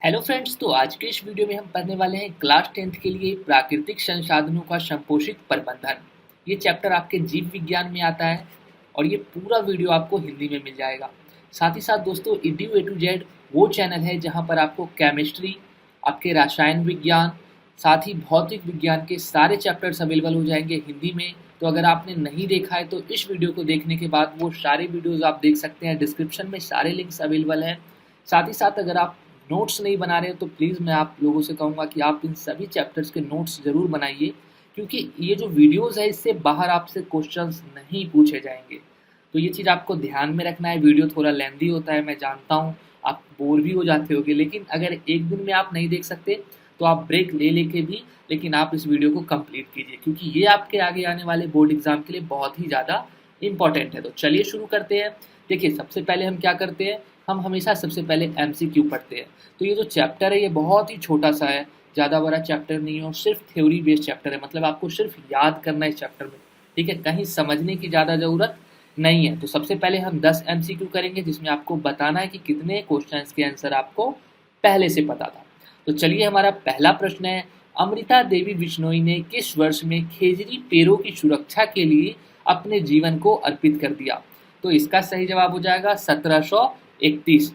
Hello friends, तो आज के इस वीडियो में हम पढ़ने वाले हैं क्लास 10th के लिए प्राकृतिक संसाधनों का संपोषित प्रबंधन। ये चैप्टर आपके जीव विज्ञान में आता है और ये पूरा वीडियो आपको हिंदी में मिल जाएगा। साथ ही साथ दोस्तों, EDU A to Z वो चैनल है जहाँ पर आपको केमिस्ट्री, आपके रसायन विज्ञान, साथ ही भौतिक विज्ञान के सारे चैप्टर्स अवेलेबल हो जाएंगे हिंदी में। तो अगर आपने नहीं देखा है तो इस वीडियो को देखने के बाद वो सारे वीडियोज़ आप देख सकते हैं। डिस्क्रिप्शन में सारे लिंक्स अवेलेबल हैं। साथ ही साथ अगर आप नोट्स नहीं बना रहे हो तो प्लीज़ मैं आप लोगों से कहूँगा कि आप इन सभी चैप्टर्स के नोट्स ज़रूर बनाइए, क्योंकि ये जो वीडियोज़ है इससे बाहर आपसे क्वेश्चंस नहीं पूछे जाएंगे। तो ये चीज़ आपको ध्यान में रखना है। वीडियो थोड़ा लेंदी होता है, मैं जानता हूँ, आप बोर भी हो जाते होगे, लेकिन अगर एक दिन में आप नहीं देख सकते तो आप ब्रेक ले लेके भी लेकिन आप इस वीडियो को कंप्लीट कीजिए, क्योंकि ये आपके आगे आने वाले बोर्ड एग्जाम के लिए बहुत ही ज़्यादा इंपॉर्टेंट है। तो चलिए शुरू करते हैं। देखिए, सबसे पहले हम क्या करते हैं, हम हमेशा सबसे पहले MCQ पढ़ते हैं। तो ये जो चैप्टर है ये बहुत ही छोटा सा है, ज़्यादा बड़ा चैप्टर नहीं है और सिर्फ थ्योरी बेस्ड चैप्टर है। मतलब आपको सिर्फ याद करना है इस चैप्टर में, ठीक है, कहीं समझने की ज़्यादा ज़रूरत नहीं है। तो सबसे पहले हम 10 MCQ करेंगे, जिसमें आपको बताना है कि कितने क्वेश्चंस के आंसर आपको पहले से पता था। तो चलिए, हमारा पहला प्रश्न है, अमृता देवी बिश्नोई ने किस वर्ष में खेजड़ी पेड़ों की सुरक्षा के लिए अपने जीवन को अर्पित कर दिया? तो इसका सही जवाब हो जाएगा 1731।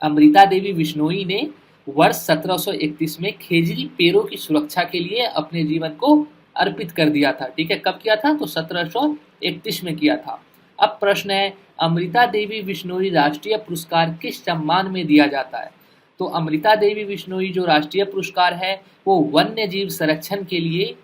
अमृता देवी बिश्नोई ने वर्ष 1731 में खेजड़ी पेड़ों की सुरक्षा के लिए अपने जीवन को अर्पित कर दिया था। ठीक है, कब किया था? तो 1731 में किया था। अब प्रश्न है, अमृता देवी बिश्नोई राष्ट्रीय पुरस्कार किस सम्मान में दिया जाता है? तो अमृता देवी बिश्नोई जो राष्ट्रीय पुरस्कार है वो वन्य जीव संरक्षण के लिए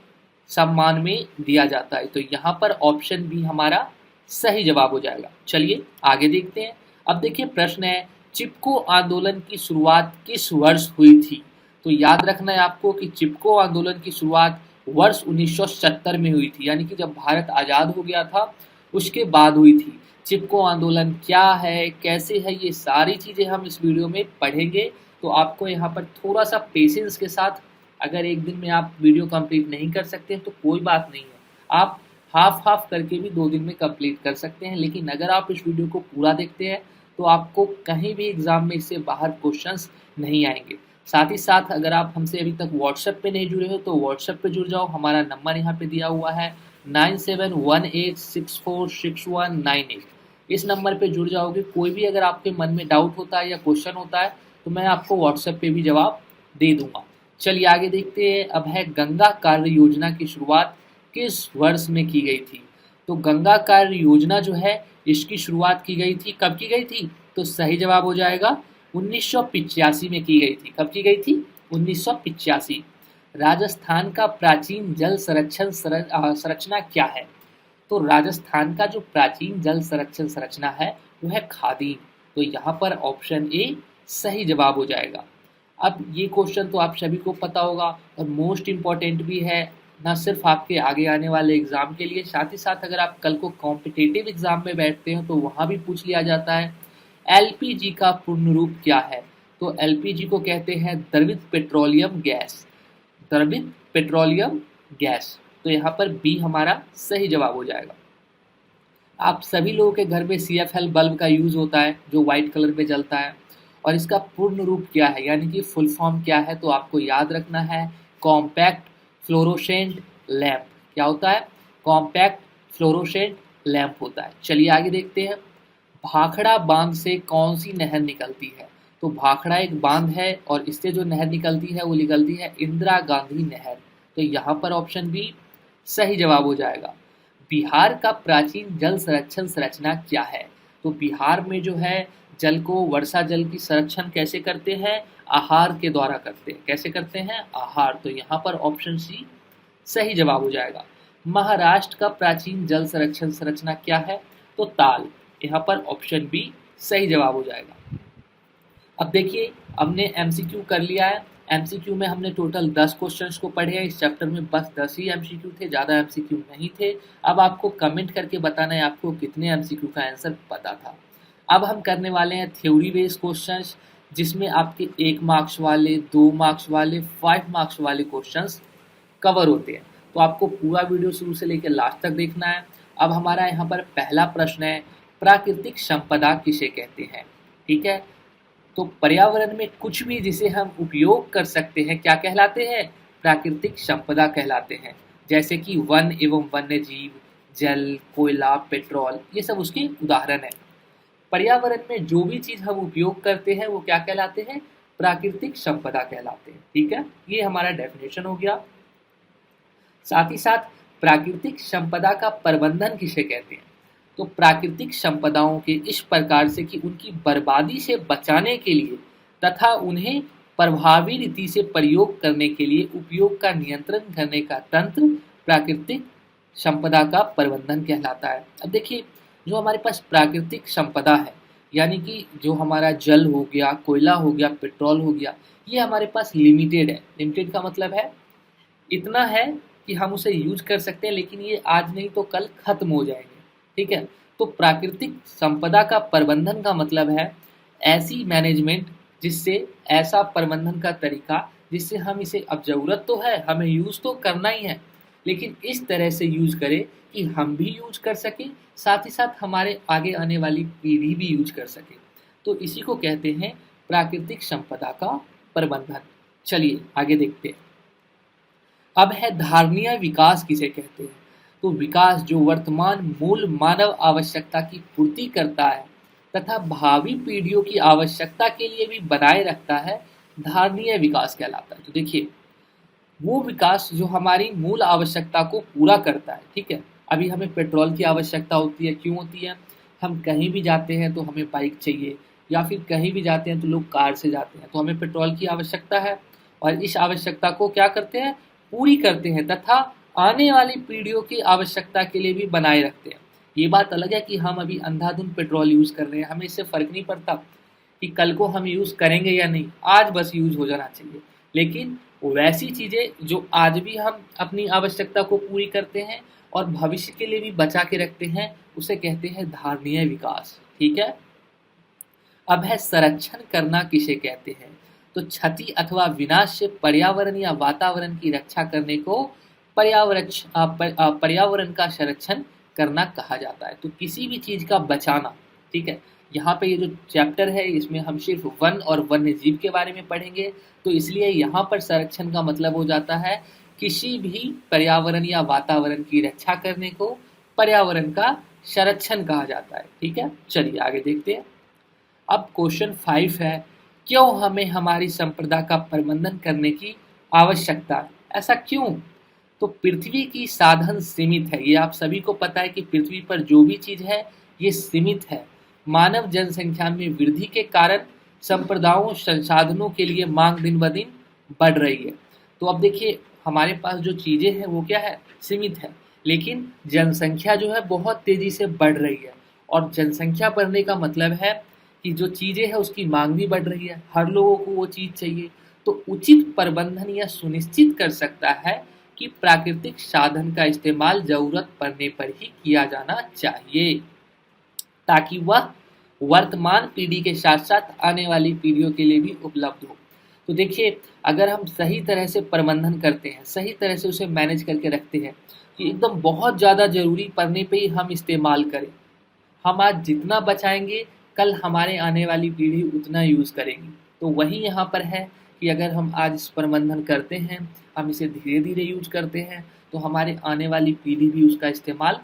सम्मान में दिया जाता है। तो यहाँ पर ऑप्शन बी हमारा सही जवाब हो जाएगा। चलिए आगे देखते हैं। अब देखिए, प्रश्न है, चिपको आंदोलन की शुरुआत किस वर्ष हुई थी? तो याद रखना है आपको कि चिपको आंदोलन की शुरुआत वर्ष 1970 में हुई थी, यानी कि जब भारत आज़ाद हो गया था उसके बाद हुई थी। चिपको आंदोलन क्या है, कैसे है, ये सारी चीज़ें हम इस वीडियो में पढ़ेंगे। तो आपको यहाँ पर थोड़ा सा पेशेंस के साथ, अगर एक दिन में आप वीडियो कंप्लीट नहीं कर सकते हैं तो कोई बात नहीं है, आप हाफ करके भी 2 दिन में कंप्लीट कर सकते हैं। लेकिन अगर आप इस वीडियो को पूरा देखते हैं तो आपको कहीं भी एग्जाम में इससे बाहर क्वेश्चंस नहीं आएंगे। साथ ही साथ अगर आप हमसे अभी तक व्हाट्सएप पे नहीं जुड़े हो तो व्हाट्सएप पे जुड़ जाओ। हमारा नंबर यहाँ पे दिया हुआ है 9718646198। इस नंबर पे जुड़ जाओगे। कोई भी अगर आपके मन में डाउट होता है या क्वेश्चन होता है तो मैं आपको व्हाट्सएप पे भी जवाब दे दूंगा। चलिए आगे देखते हैं। अब है, गंगा कार्य योजना की शुरुआत किस वर्ष में की गई थी? तो गंगा कार्य योजना जो है इसकी शुरुआत की गई थी, कब की गई थी? तो सही जवाब हो जाएगा 1985 में की गई थी। कब की गई थी? 1985। राजस्थान का प्राचीन जल संरक्षण संरचना क्या है? तो राजस्थान का जो प्राचीन जल संरक्षण संरचना है वो है खादीन। तो यहाँ पर ऑप्शन ए सही जवाब हो जाएगा। अब ये क्वेश्चन तो आप सभी को पता होगा और मोस्ट इम्पॉर्टेंट भी है, ना सिर्फ आपके आगे आने वाले एग्जाम के लिए, साथ ही साथ अगर आप कल को कॉम्पिटिटिव एग्जाम में बैठते हो तो वहाँ भी पूछ लिया जाता है। LPG का पूर्ण रूप क्या है? तो LPG को कहते हैं द्रवित पेट्रोलियम गैस। द्रवित पेट्रोलियम गैस। तो यहाँ पर बी हमारा सही जवाब हो जाएगा। आप सभी लोगों के घर में CFL बल्ब का यूज़ होता है जो वाइट कलर में जलता है, और इसका पूर्ण रूप क्या है, यानी कि फुल फॉर्म क्या है? तो आपको याद रखना है कॉम्पैक्ट फ्लोरोसेंट लैंप। क्या होता है? कॉम्पैक्ट फ्लोरोसेंट लैंप होता है। चलिए आगे देखते हैं। भाखड़ा बांध से कौन सी नहर निकलती है? तो भाखड़ा एक बांध है और इससे जो नहर निकलती है वो निकलती है इंदिरा गांधी नहर। तो यहाँ पर ऑप्शन बी सही जवाब हो जाएगा। बिहार का प्राचीन जल संरक्षण संरचना क्या है? तो बिहार में जो है जल को, वर्षा जल की संरक्षण कैसे करते हैं? आहार के द्वारा करते हैं। कैसे करते हैं? आहार। तो यहाँ पर ऑप्शन सी सही जवाब हो जाएगा। महाराष्ट्र का प्राचीन जल संरक्षण संरचना क्या है? तो ताल। यहाँ पर ऑप्शन बी सही जवाब हो जाएगा। अब देखिए, हमने MCQ कर लिया है। MCQ में हमने टोटल 10 क्वेश्चंस को पढ़े हैं। इस चैप्टर में बस 10 ही MCQ थे, ज़्यादा MCQ नहीं थे। अब आपको कमेंट करके बताना है आपको कितने MCQ का आंसर पता था। अब हम करने वाले हैं थ्योरी बेस्ड क्वेश्चंस, जिसमें आपके 1 मार्क्स वाले, 2 मार्क्स वाले, 5 मार्क्स वाले क्वेश्चंस कवर होते हैं। तो आपको पूरा वीडियो शुरू से लेकर लास्ट तक देखना है। अब हमारा यहाँ पर पहला प्रश्न है, प्राकृतिक संपदा किसे कहते हैं? ठीक है, तो पर्यावरण में कुछ भी जिसे हम उपयोग कर सकते हैं क्या कहलाते हैं? प्राकृतिक संपदा कहलाते हैं। जैसे कि वन एवं वन्य जीव, जल, कोयला, पेट्रोल, ये सब उसके उदाहरण हैं। पर्यावरण में जो भी चीज हम उपयोग करते हैं वो क्या कहलाते हैं? प्राकृतिक संपदा कहलाते हैं। ठीक है, ये हमारा डेफिनेशन हो गया। साथ ही साथ प्राकृतिक संपदा का प्रबंधन किसे कहते हैं? तो प्राकृतिक संपदाओं के इस प्रकार से कि उनकी बर्बादी से बचाने के लिए तथा उन्हें प्रभावी रीति से प्रयोग करने के लिए उपयोग का नियंत्रण करने का तंत्र प्राकृतिक संपदा का प्रबंधन कहलाता है। अब देखिए, जो हमारे पास प्राकृतिक संपदा है, यानी कि जो हमारा जल हो गया, कोयला हो गया, पेट्रोल हो गया, ये हमारे पास लिमिटेड है। लिमिटेड का मतलब है इतना है कि हम उसे यूज कर सकते हैं, लेकिन ये आज नहीं तो कल खत्म हो जाएंगे। ठीक है, तो प्राकृतिक संपदा का प्रबंधन का मतलब है ऐसी मैनेजमेंट, जिससे ऐसा प्रबंधन का तरीका जिससे हम इसे, अब जरूरत तो है, हमें यूज तो करना ही है, लेकिन इस तरह से यूज करें कि हम भी यूज कर सकें, साथ ही साथ हमारे आगे आने वाली पीढ़ी भी यूज कर सके। तो इसी को कहते हैं प्राकृतिक संपदा का प्रबंधन। चलिए आगे देखते हैं। अब है धारणीय विकास किसे कहते हैं? तो विकास जो वर्तमान मूल मानव आवश्यकता की पूर्ति करता है तथा भावी पीढ़ियों की आवश्यकता के लिए भी बनाए रखता है, धारणीय विकास कहलाता है। तो देखिए, वो विकास जो हमारी मूल आवश्यकता को पूरा करता है। ठीक है, अभी हमें पेट्रोल की आवश्यकता होती है। क्यों होती है? हम कहीं भी जाते हैं तो हमें बाइक चाहिए, या फिर कहीं भी जाते हैं तो लोग कार से जाते हैं, तो हमें पेट्रोल की आवश्यकता है। और इस आवश्यकता को क्या करते हैं? पूरी करते हैं तथा आने वाली पीढ़ियों की आवश्यकता के लिए भी बनाए रखते हैं। ये बात अलग है कि हम अभी अंधाधुंध पेट्रोल यूज कर रहे हैं, हमें इससे फर्क नहीं पड़ता कि कल को हम यूज करेंगे या नहीं, आज बस यूज हो जाना चाहिए। लेकिन वैसी चीजें जो आज भी हम अपनी आवश्यकता को पूरी करते हैं और भविष्य के लिए भी बचा के रखते हैं, उसे कहते हैं धारणीय विकास। ठीक है, अब है संरक्षण करना किसे कहते हैं? तो क्षति अथवा विनाश से पर्यावरण या वातावरण की रक्षा करने को पर्यावरण का संरक्षण करना कहा जाता है। तो किसी भी चीज का बचाना। ठीक है, यहाँ पे ये जो चैप्टर है इसमें हम सिर्फ वन और वन्य जीव के बारे में पढ़ेंगे, तो इसलिए यहाँ पर संरक्षण का मतलब हो जाता है किसी भी पर्यावरण या वातावरण की रक्षा करने को पर्यावरण का संरक्षण कहा जाता है। ठीक है, चलिए आगे देखते हैं। अब क्वेश्चन 5 है, क्यों हमें हमारी संपदा का प्रबंधन करने की आवश्यकता है? ऐसा क्यों? तो पृथ्वी की साधन सीमित है, ये आप सभी को पता है कि पृथ्वी पर जो भी चीज है ये सीमित है। मानव जनसंख्या में वृद्धि के कारण संप्रदायों संसाधनों के लिए मांग दिन ब दिन बढ़ रही है। तो अब देखिए, हमारे पास जो चीजें हैं वो क्या है? सीमित है, लेकिन जनसंख्या जो है बहुत तेजी से बढ़ रही है। और जनसंख्या बढ़ने का मतलब है कि जो चीजें हैं उसकी मांग भी बढ़ रही है, हर लोगों को वो चीज चाहिए। तो उचित प्रबंधन यह सुनिश्चित कर सकता है कि प्राकृतिक साधन का इस्तेमाल जरूरत पड़ने पर ही किया जाना चाहिए, ताकि वह वर्तमान पीढ़ी के साथ साथ आने वाली पीढ़ियों के लिए भी उपलब्ध हो। तो देखिए, अगर हम सही तरह से प्रबंधन करते हैं, सही तरह से उसे मैनेज करके रखते हैं कि एकदम बहुत ज़्यादा ज़रूरी पड़ने पे ही हम इस्तेमाल करें, हम आज जितना बचाएंगे कल हमारे आने वाली पीढ़ी उतना यूज़ करेगी। तो वही यहाँ पर है कि अगर हम आज इस प्रबंधन करते हैं, हम इसे धीरे धीरे यूज करते हैं, तो हमारे आने वाली पीढ़ी भी उसका इस्तेमाल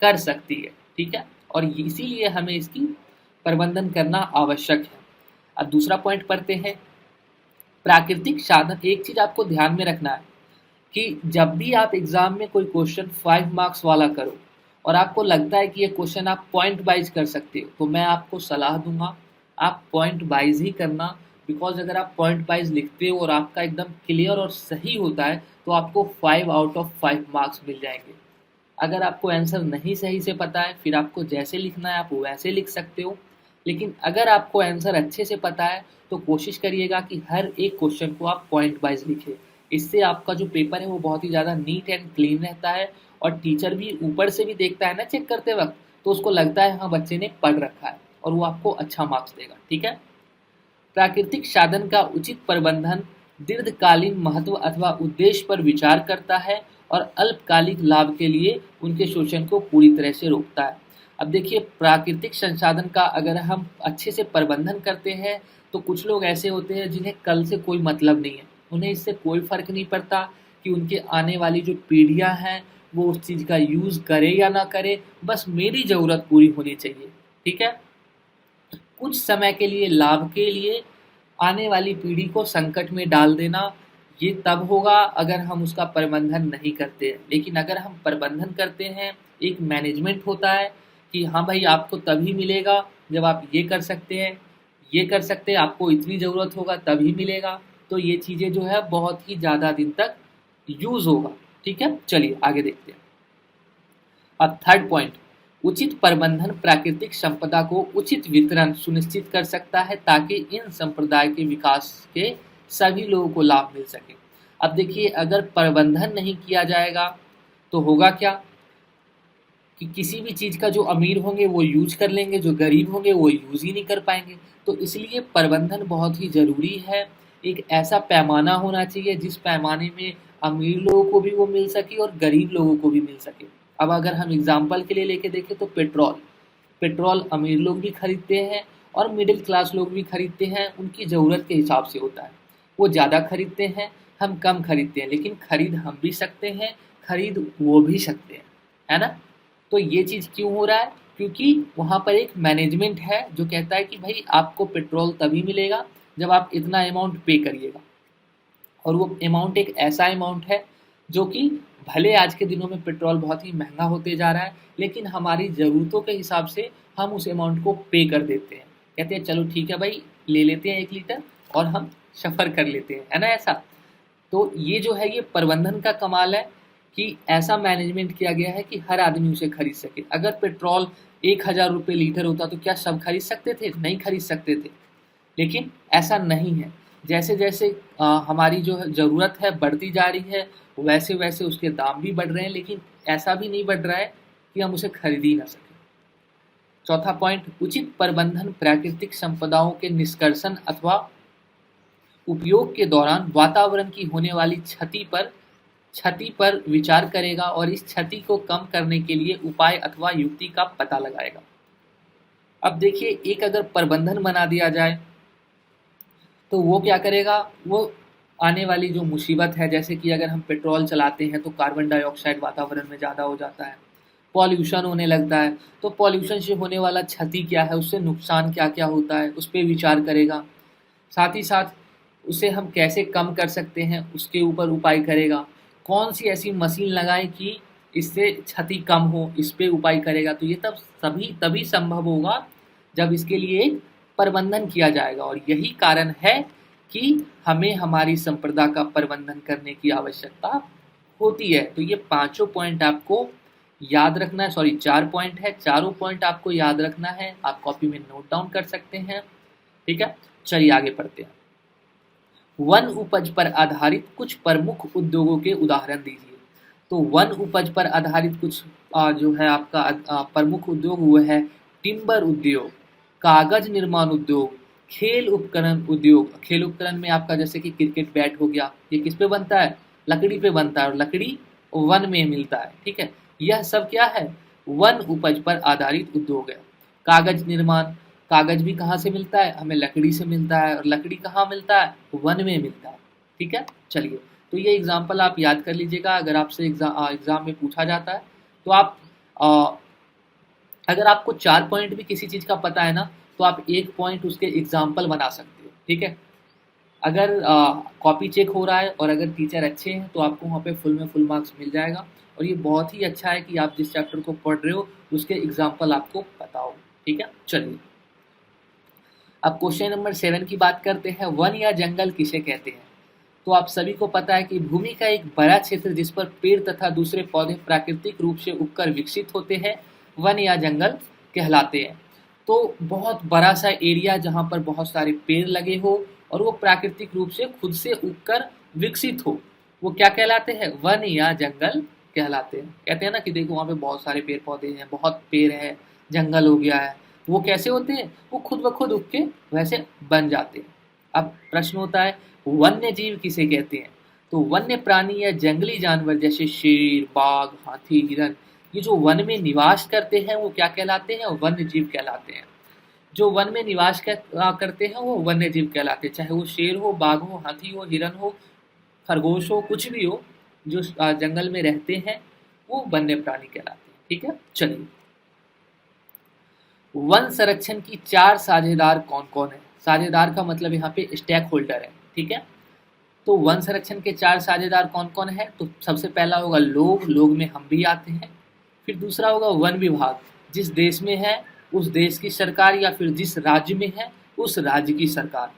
कर सकती है। ठीक है, और इसीलिए हमें इसकी प्रबंधन करना आवश्यक है। अब दूसरा पॉइंट पढ़ते हैं, प्राकृतिक साधन। एक चीज आपको ध्यान में रखना है कि जब भी आप एग्जाम में कोई क्वेश्चन 5 मार्क्स वाला करो और आपको लगता है कि ये क्वेश्चन आप पॉइंट वाइज कर सकते हो, तो मैं आपको सलाह दूंगा आप पॉइंट वाइज ही करना। बिकॉज अगर आप पॉइंट वाइज लिखते हो और आपका एकदम क्लियर और सही होता है तो आपको 5 आउट ऑफ 5 मार्क्स मिल जाएंगे। अगर आपको आंसर नहीं सही से पता है, फिर आपको जैसे लिखना है आप वैसे लिख सकते हो। लेकिन अगर आपको आंसर अच्छे से पता है तो कोशिश करिएगा कि हर एक क्वेश्चन को आप पॉइंट वाइज लिखें। इससे आपका जो पेपर है वो बहुत ही ज़्यादा नीट एंड क्लीन रहता है, और टीचर भी ऊपर से भी देखता है ना चेक करते वक्त, तो उसको लगता है हाँ बच्चे ने पढ़ रखा है, और वो आपको अच्छा मार्क्स देगा। ठीक है, प्राकृतिक साधन का उचित प्रबंधन दीर्घकालीन महत्व अथवा उद्देश्य पर विचार करता है और अल्पकालिक लाभ के लिए उनके शोषण को पूरी तरह से रोकता है। अब देखिए, प्राकृतिक संसाधन का अगर हम अच्छे से प्रबंधन करते हैं तो कुछ लोग ऐसे होते हैं जिन्हें कल से कोई मतलब नहीं है, उन्हें इससे कोई फर्क नहीं पड़ता कि उनके आने वाली जो पीढ़ियां हैं वो उस चीज़ का यूज़ करे या ना करे, बस मेरी ज़रूरत पूरी होनी चाहिए। ठीक है, कुछ समय के लिए लाभ के लिए आने वाली पीढ़ी को संकट में डाल देना, ये तब होगा अगर हम उसका प्रबंधन नहीं करते हैं। लेकिन अगर हम प्रबंधन करते हैं, एक मैनेजमेंट होता है कि हाँ भाई आपको तभी मिलेगा जब आप ये कर सकते हैं, ये कर सकते हैं, आपको इतनी ज़रूरत होगा तभी मिलेगा, तो ये चीज़ें जो है बहुत ही ज़्यादा दिन तक यूज़ होगा। ठीक है, चलिए आगे देखते हैं। अब थर्ड पॉइंट, उचित प्रबंधन प्राकृतिक संपदा को उचित वितरण सुनिश्चित कर सकता है ताकि इन संप्रदाय के विकास के सभी लोगों को लाभ मिल सके। अब देखिए, अगर प्रबंधन नहीं किया जाएगा तो होगा क्या कि किसी भी चीज़ का जो अमीर होंगे वो यूज कर लेंगे, जो गरीब होंगे वो यूज ही नहीं कर पाएंगे। तो इसलिए प्रबंधन बहुत ही ज़रूरी है। एक ऐसा पैमाना होना चाहिए जिस पैमाने में अमीर लोगों को भी वो मिल सके और गरीब लोगों को भी मिल सके। अब अगर हम एग्जाम्पल के लिए लेके देखें तो पेट्रोल पेट्रोल अमीर लोग भी खरीदते हैं और मिडिल क्लास लोग भी खरीदते हैं, उनकी ज़रूरत के हिसाब से होता है। वो ज़्यादा खरीदते हैं, हम कम खरीदते हैं, लेकिन खरीद हम भी सकते हैं, खरीद वो भी सकते हैं, है ना। तो ये चीज़ क्यों हो रहा है, क्योंकि वहाँ पर एक मैनेजमेंट है जो कहता है कि भाई आपको पेट्रोल तभी मिलेगा जब आप इतना अमाउंट पे करिएगा। और वो अमाउंट एक ऐसा अमाउंट है जो कि भले आज के दिनों में पेट्रोल बहुत ही महंगा होते जा रहा है, लेकिन हमारी ज़रूरतों के हिसाब से हम उस अमाउंट को पे कर देते हैं। कहते हैं चलो ठीक है भाई, ले लेते हैं 1 लीटर और हम सफ़र कर लेते हैं, है ना ऐसा। तो ये जो है ये प्रबंधन का कमाल है कि ऐसा मैनेजमेंट किया गया है कि हर आदमी उसे खरीद सके। अगर पेट्रोल 1000 रुपये लीटर होता तो क्या सब खरीद सकते थे? नहीं खरीद सकते थे। लेकिन ऐसा नहीं है, जैसे जैसे हमारी जो ज़रूरत है बढ़ती जा रही है, वैसे वैसे उसके दाम भी बढ़ रहे हैं, लेकिन ऐसा भी नहीं बढ़ रहा है कि हम उसे खरीद ही ना सकें। चौथा पॉइंट, उचित प्रबंधन प्राकृतिक संपदाओं के निष्कर्षण अथवा उपयोग के दौरान वातावरण की होने वाली क्षति पर विचार करेगा और इस क्षति को कम करने के लिए उपाय अथवा युक्ति का पता लगाएगा। अब देखिए, एक अगर प्रबंधन बना दिया जाए तो वो क्या करेगा, वो आने वाली जो मुसीबत है, जैसे कि अगर हम पेट्रोल चलाते हैं तो कार्बन डाइऑक्साइड वातावरण में ज़्यादा हो जाता है, पॉल्यूशन होने लगता है, तो पॉल्यूशन से होने वाला क्षति क्या है, उससे नुकसान क्या क्या होता है, उस पर विचार करेगा। साथ ही साथ उसे हम कैसे कम कर सकते हैं उसके ऊपर उपाय करेगा। कौन सी ऐसी मशीन लगाएं कि इससे क्षति कम हो, इस पे उपाय करेगा। तो ये तभी संभव होगा जब इसके लिए एक प्रबंधन किया जाएगा। और यही कारण है कि हमें हमारी संपदा का प्रबंधन करने की आवश्यकता होती है। तो ये 5 पॉइंट आपको याद रखना है, 4 पॉइंट है, चारों पॉइंट आपको याद रखना है। आप कॉपी में नोट डाउन कर सकते हैं। ठीक है, चलिए आगे पढ़ते हैं। वन उपज पर आधारित कुछ प्रमुख उद्योगों के उदाहरण दीजिए। तो वन उपज पर आधारित कुछ जो है आपका प्रमुख उद्योग वो है टिम्बर उद्योग, कागज निर्माण उद्योग, खेल उपकरण उद्योग। खेल उपकरण में आपका जैसे कि क्रिकेट बैट हो गया, ये किस पे बनता है? लकड़ी पे बनता है और लकड़ी वन में मिलता है। ठीक है, यह सब क्या है? वन उपज पर आधारित उद्योग है। कागज निर्माण, कागज भी कहाँ से मिलता है? हमें लकड़ी से मिलता है, और लकड़ी कहाँ मिलता है? वन में मिलता है। ठीक है, चलिए, तो ये एग्जाम्पल आप याद कर लीजिएगा। अगर आपसे एग्जाम में पूछा जाता है तो आप अगर आपको 4 पॉइंट भी किसी चीज़ का पता है ना, तो आप 1 पॉइंट उसके एग्जाम्पल बना सकते हो। ठीक है, अगर कॉपी चेक हो रहा है और अगर टीचर अच्छे हैं तो आपको वहाँ पे फुल में फुल मार्क्स मिल जाएगा। और ये बहुत ही अच्छा है कि आप जिस चैप्टर को पढ़ रहे हो उसके एग्जाम्पल आपको पता हो। ठीक है, चलिए अब क्वेश्चन नंबर 7 की बात करते हैं। वन या जंगल किसे कहते हैं? तो आप सभी को पता है कि भूमि का एक बड़ा क्षेत्र जिस पर पेड़ तथा दूसरे पौधे प्राकृतिक रूप से उगकर विकसित होते हैं, वन या जंगल कहलाते हैं। तो बहुत बड़ा सा एरिया जहाँ पर बहुत सारे पेड़ लगे हो और वो प्राकृतिक रूप से खुद से उगकर विकसित हो, वो क्या कहलाते हैं? वन या जंगल कहलाते हैं। कहते हैं ना कि देखो वहाँ पे बहुत सारे पेड़ पौधे हैं, बहुत पेड़ है, जंगल हो गया है। वो कैसे होते हैं? वो खुद ब खुद उग के वैसे बन जाते हैं। अब प्रश्न होता है वन्य जीव किसे कहते हैं? तो वन्य प्राणी या जंगली जानवर जैसे शेर, बाघ, हाथी, हिरन, ये जो वन में निवास करते हैं वो क्या कहलाते हैं? वन्य जीव कहलाते हैं। जो वन में निवास करते हैं वो वन्य जीव कहलाते हैं, चाहे वो शेर हो, बाघ हो, हाथी हो, हिरन हो, खरगोश हो, कुछ भी हो, जो जंगल में रहते हैं वो वन्य प्राणी कहलाते हैं। ठीक है, चलिए वन संरक्षण की 4 साझेदार कौन कौन है। साझेदार का मतलब यहाँ पे स्टेक होल्डर है। ठीक है, तो वन संरक्षण के 4 साझेदार कौन कौन है, तो सबसे पहला होगा लोग, लोग में हम भी आते हैं। फिर दूसरा होगा वन विभाग, जिस देश में है उस देश की सरकार या फिर जिस राज्य में है उस राज्य की सरकार।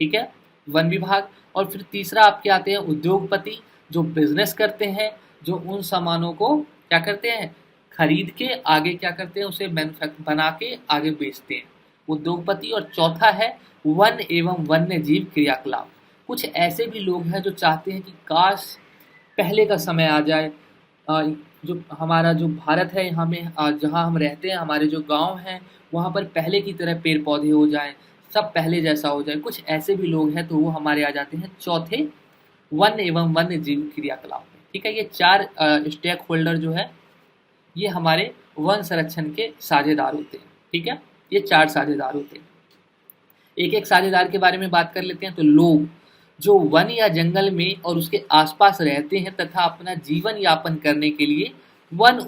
ठीक है, वन विभाग। और फिर तीसरा आपके आते हैं उद्योगपति, जो बिजनेस करते हैं, जो उन सामानों को क्या करते हैं, खरीद के आगे क्या करते हैं, उसे बना के आगे बेचते हैं, उद्योगपति। और चौथा है वन एवं वन्य जीव क्रियाकलाप। कुछ ऐसे भी लोग हैं जो चाहते हैं कि काश पहले का समय आ जाए, जो हमारा जो भारत है यहाँ में, जहाँ हम रहते हैं, हमारे जो गांव हैं वहाँ पर पहले की तरह पेड़ पौधे हो जाएं, सब पहले जैसा हो जाए। कुछ ऐसे भी लोग हैं तो वो हमारे आ जाते हैं चौथे वन एवं वन्य जीव क्रियाकलाप में। ठीक है, ये 4 स्टेक होल्डर जो है ये हमारे वन संरक्षण के साझेदार होते हैं। ठीक है, ये 4 साझेदार होते हैं। एक एक साझेदार के बारे में बात कर लेते हैं। तो लोग जो वन या जंगल में और उसके आसपास रहते हैं तथा अपना जीवन यापन करने के लिए वन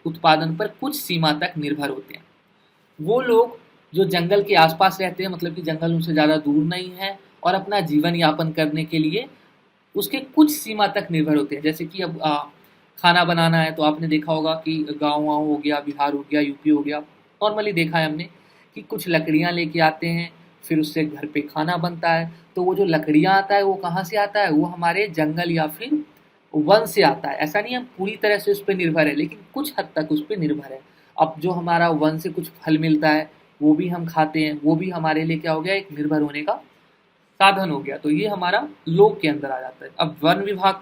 उत्पादन पर कुछ सीमा तक निर्भर होते हैं। वो लोग जो जंगल के आसपास रहते हैं, मतलब कि जंगल उनसे ज़्यादा दूर नहीं है, और अपना जीवन यापन करने के लिए उसके कुछ सीमा तक निर्भर होते हैं। जैसे कि अब खाना बनाना है तो आपने देखा होगा कि गाँव हो गया, बिहार हो गया, यूपी हो गया, नॉर्मली देखा है हमने कि कुछ लकड़ियाँ लेके आते हैं, फिर उससे घर पे खाना बनता है। तो वो जो लकड़ियाँ आता है वो कहाँ से आता है, वो हमारे जंगल या फिर वन से आता है। ऐसा नहीं हम पूरी तरह से उस पर निर्भर है, लेकिन कुछ हद तक उस पर निर्भर है। अब जो हमारा वन से कुछ फल मिलता है वो भी हम खाते हैं, वो भी हमारे लिए क्या हो गया, एक निर्भर होने का साधन हो गया। तो ये हमारा लोक के अंदर आ जाता है। अब वन विभाग,